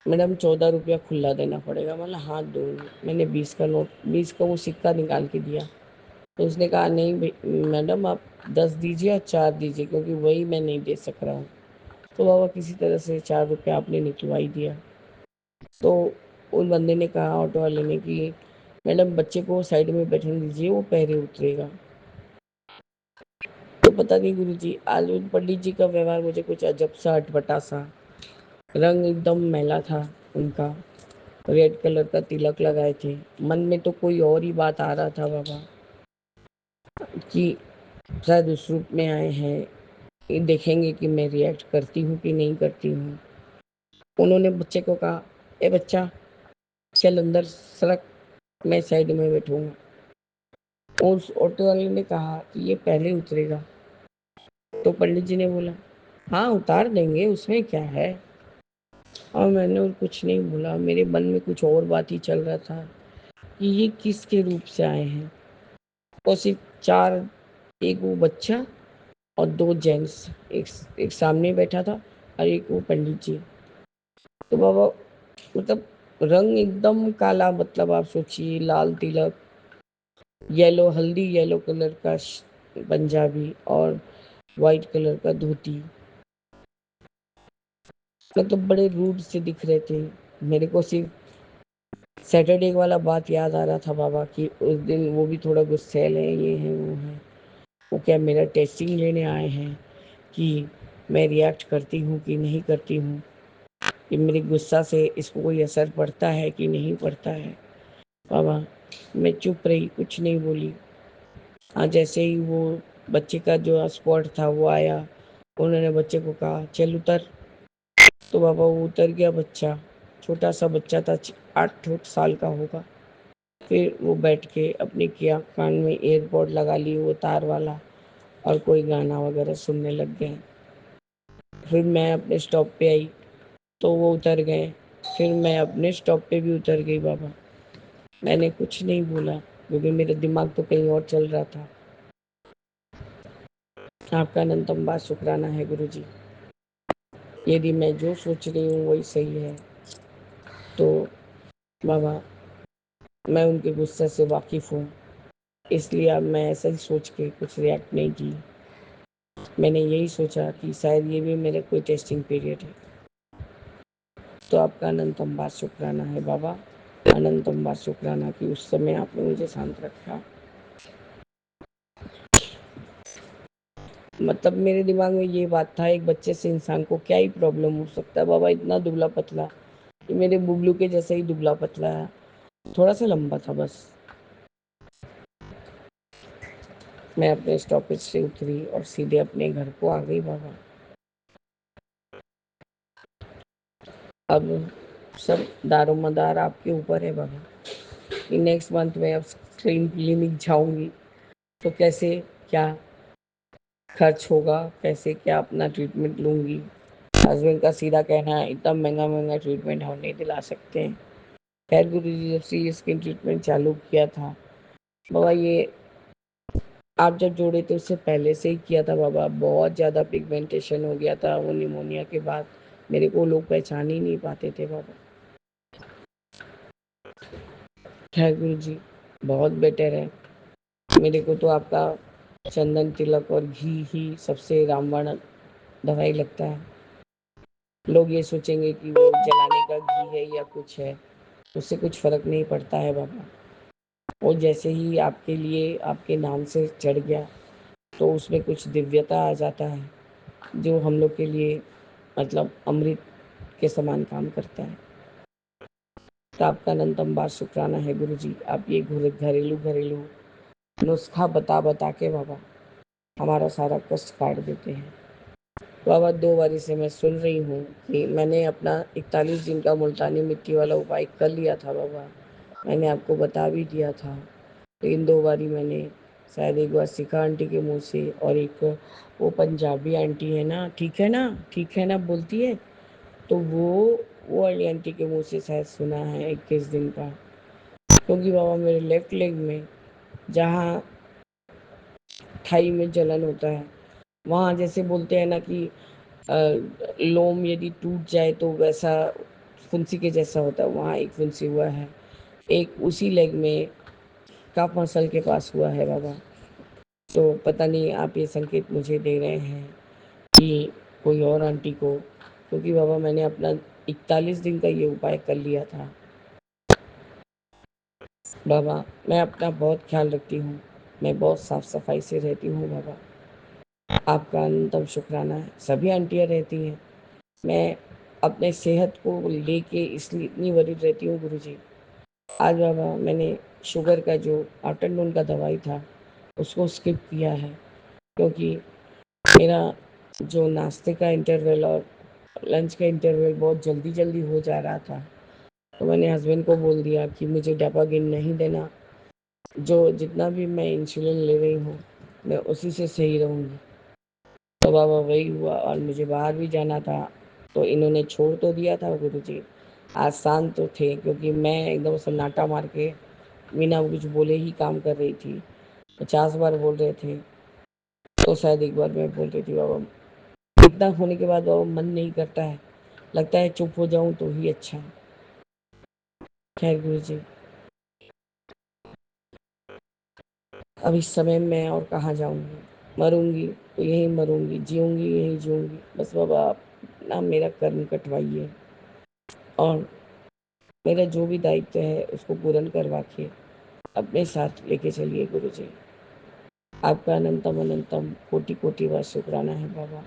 मैडम 14 रुपया खुला देना पड़ेगा। मतलब हाथ दूंगी, मैंने 20 का नोट, 20 का वो सिक्का निकाल के दिया। तो उसने कहा नहीं मैडम आप 10 दीजिए और 4 दीजिए, क्योंकि वही मैं नहीं दे सक रहा हूँ। तो बाबा किसी तरह से 4 रुपया आपने निकलवा ही दिया। तो उन बंदे ने कहा, ऑटो वाले ने, कि मैडम बच्चे को साइड में बैठने दीजिए, वो पैरे उतरेगा। तो पता नहीं गुरुजी आज उन पंडित जी का व्यवहार मुझे कुछ अजब सा, अटपटा सा, रंग एकदम मैला था उनका, रेड कलर का तिलक लगाए थे। मन में तो कोई और ही बात आ रहा था बाबा कि शायद उस रूप में आए हैं, ये देखेंगे कि मैं रिएक्ट करती हूँ कि नहीं करती हूँ। उन्होंने बच्चे को कहा, ए बच्चा चल अंदर सड़क, मैं साइड में बैठूंगा। उस ऑटो वाले ने कहा कि ये पहले उतरेगा। तो पंडित जी ने बोला हाँ उतार देंगे, उसमें क्या है। और मैंने और कुछ नहीं बोला, मेरे मन में कुछ और बात ही चल रहा था कि ये किसके रूप से आए हैं। और सिर्फ 4, एक वो बच्चा और 2 जेंट्स, एक सामने बैठा था और एक वो पंडित जी। तो बाबा मतलब रंग एकदम काला, मतलब आप सोचिए लाल तिलक, येलो हल्दी येलो कलर का पंजाबी और वाइट कलर का धोती, मतलब बड़े रूड से दिख रहे थे। मेरे को सिर्फ सैटरडे वाला बात याद आ रहा था बाबा कि उस दिन वो भी थोड़ा गुस्सैल है, ये है वो है। वो क्या मेरा टेस्टिंग लेने आए हैं कि मैं रिएक्ट करती हूँ कि नहीं करती हूँ, कि मेरे गुस्सा से इसको कोई असर पड़ता है कि नहीं पड़ता है। बाबा मैं चुप रही, कुछ नहीं बोली। हाँ जैसे ही वो बच्चे का जो स्पॉट था वो आया, उन्होंने बच्चे को कहा चल उतर। तो बाबा वो उतर गया बच्चा, छोटा सा बच्चा था, 8 साल का होगा। फिर वो बैठ के अपने किया कान में एयरपॉड लगा लिए वो तार वाला, और कोई गाना वगैरह सुनने लग गए। फिर मैं अपने स्टॉप पे आई तो वो उतर गए, फिर मैं अपने स्टॉप पे भी उतर गई बाबा। मैंने कुछ नहीं बोला क्योंकि मेरा दिमाग तो कहीं और चल रहा था। आपका अनंतम बात शुक्राना है गुरुजी। यदि मैं जो सोच रही हूँ वही सही है तो बाबा मैं उनके गुस्से से वाकिफ़ हूँ, इसलिए अब मैं ऐसा ही सोच के कुछ रिएक्ट नहीं की। मैंने यही सोचा कि शायद ये भी मेरा कोई टेस्टिंग पीरियड है। तो आपका अनंतम बात शुक्राना है बाबा। अनंतम बार शुक्राना कि उस समय आपने मुझे शांत रखा। मतलब मेरे दिमाग में ये बात था, एक बच्चे से इंसान को क्या ही प्रॉब्लम हो सकता है बाबा, इतना दुबला पतला। ये मेरे बुबलू के जैसा ही दुबला पतला है, थोड़ा सा लंबा था बस। मैं अपने स्टॉपेज से उतरी और सीधे अपने घर को आ गई बाबा। अब सब दारोमदार आपके ऊपर है बाबा कि नेक्स्ट मंथ में अब स्क्रीन क्लिनिक जाऊंगी तो कैसे क्या खर्च होगा, कैसे क्या अपना ट्रीटमेंट लूंगी। हस्बैंड का सीधा कहना है इतना महंगा महंगा ट्रीटमेंट हम नहीं दिला सकते हैं। खैर गुरु जी, जब से ये स्किन ट्रीटमेंट चालू किया था बाबा, ये आप जब जोड़े थे उससे पहले से ही किया था बाबा, बहुत ज़्यादा पिगमेंटेशन हो गया था। वो निमोनिया के बाद मेरे को लोग पहचान ही नहीं पाते थे बाबा। खैर गुरु जी, बहुत बेटर है। मेरे को तो आपका चंदन तिलक और घी ही सबसे रामबाण दवाई लगता है। लोग ये सोचेंगे कि वो जलाने का घी है या कुछ है, उससे कुछ फर्क नहीं पड़ता है बाबा। वो जैसे ही आपके लिए आपके नाम से चढ़ गया तो उसमें कुछ दिव्यता आ जाता है जो हम लोग के लिए मतलब अमृत के समान काम करता है। तो आपका अनंतम बार शुक्राना है गुरु जी, आप ये घरेलू घरेलू नुस्खा बता बता के बाबा हमारा सारा कष्ट काट देते हैं। बाबा 2 बारी से मैं सुन रही हूँ कि मैंने अपना 41 दिन का मुल्तानी मिट्टी वाला उपाय कर लिया था बाबा, मैंने आपको बता भी दिया था। लेकिन 2 बारी मैंने शायद एक बार शिखा आंटी के मुँह से और एक वो पंजाबी आंटी है ना, ठीक है ना बोलती है, तो वो वाली आंटी के मुँह से शायद सुना है 21 दिन का। क्योंकि बाबा मेरे लेफ्ट लेग में जहाँ थाई में जलन होता है वहाँ जैसे बोलते हैं ना कि लोम यदि टूट जाए तो वैसा फुंसी के जैसा होता है, वहाँ एक फुंसी हुआ है। एक उसी लेग में कफ मसल के पास हुआ है बाबा। तो पता नहीं आप ये संकेत मुझे दे रहे हैं कि कोई और आंटी को, क्योंकि बाबा मैंने अपना 41 दिन का ये उपाय कर लिया था। बाबा मैं अपना बहुत ख्याल रखती हूँ, मैं बहुत साफ सफाई से रहती हूँ बाबा। आपका अनंतम शुक्राना है। सभी आंटियाँ रहती हैं, मैं अपने सेहत को लेके इसलिए इतनी वरीड रहती हूँ गुरु जी। आज बाबा मैंने शुगर का जो आफ्टरनून का दवाई था उसको स्किप किया है, क्योंकि मेरा जो नाश्ते का इंटरवल और लंच का इंटरवल बहुत जल्दी जल्दी हो जा रहा था। तो मैंने हस्बैंड को बोल दिया कि मुझे डापागिन नहीं देना, जो जितना भी मैं इंसुलिन ले रही हूँ मैं उसी से सही रहूँगी। तो बाबा वही हुआ और मुझे बाहर भी जाना था तो इन्होंने छोड़ तो दिया था गुरु जी। आज शांत तो थे क्योंकि मैं एकदम सन्नाटा मार के बिना कुछ बोले ही काम कर रही थी। 50 बार बोल रहे थे तो शायद एक बार मैं बोल रही थी बाबा। इतना होने के बाद बाबा मन नहीं करता है, लगता है चुप हो जाऊं तो ही अच्छा। खैर गुरु जी, अब इस समय मैं और कहाँ जाऊंगी, मरूंगी तो यहीं मरूंगी, जीऊंगी यहीं जीऊंगी। बस बाबा आप ना मेरा कर्म कटवाइए और मेरा जो भी दायित्व है उसको पूर्ण करवा के अपने साथ लेके चलिए गुरु जी। आपका अनंतम अनंतम कोटि कोटि बार शुक्राना है बाबा।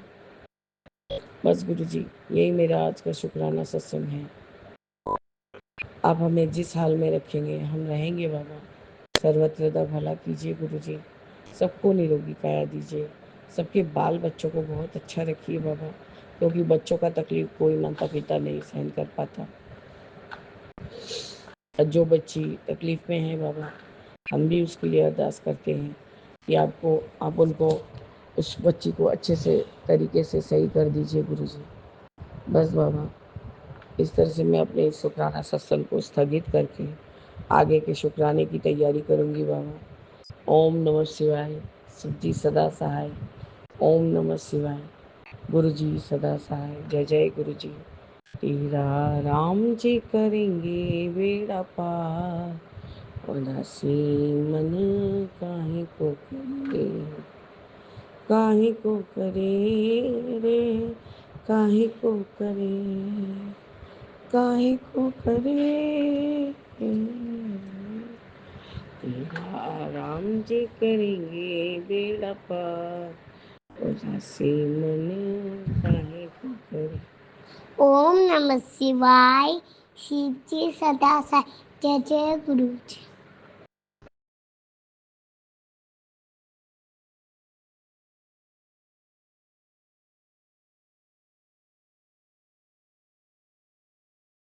बस गुरु जी, यही मेरा आज का शुक्राना सत्संग है। आप हमें जिस हाल में रखेंगे हम रहेंगे बाबा। सर्वत्र दा भला कीजिए गुरु जी, सबको निरोगी काया दीजिए, सबके बाल बच्चों को बहुत अच्छा रखिए बाबा, क्योंकि बच्चों का तकलीफ कोई माता पिता नहीं सहन कर पाता। और जो बच्ची तकलीफ में है बाबा, हम भी उसके लिए अरदास करते हैं कि आप उनको उस बच्ची को अच्छे से तरीके से सही कर दीजिए गुरु जी। बस बाबा इस तरह से मैं अपने शुक्राना सत्संग को स्थगित करके आगे के शुक्राने की तैयारी करूंगी बाबा। ओम नमः शिवाय, सिद्धि सदा सहाय। ओम नमः शिवाय, गुरु जी सदा सहाय। जय जय गुरु जी। तेरा राम जी करेंगे बेड़ा पार, उदासी मन काहे को करे, काहे को करे रे, काहे को करे, काहे को करे। तेरा आराम जे करेंगे बेड़ा पार उदासी मन काहे को करे। ओम नमः शिवाय। शिव जी सदा साई। जय जय गुरु जी।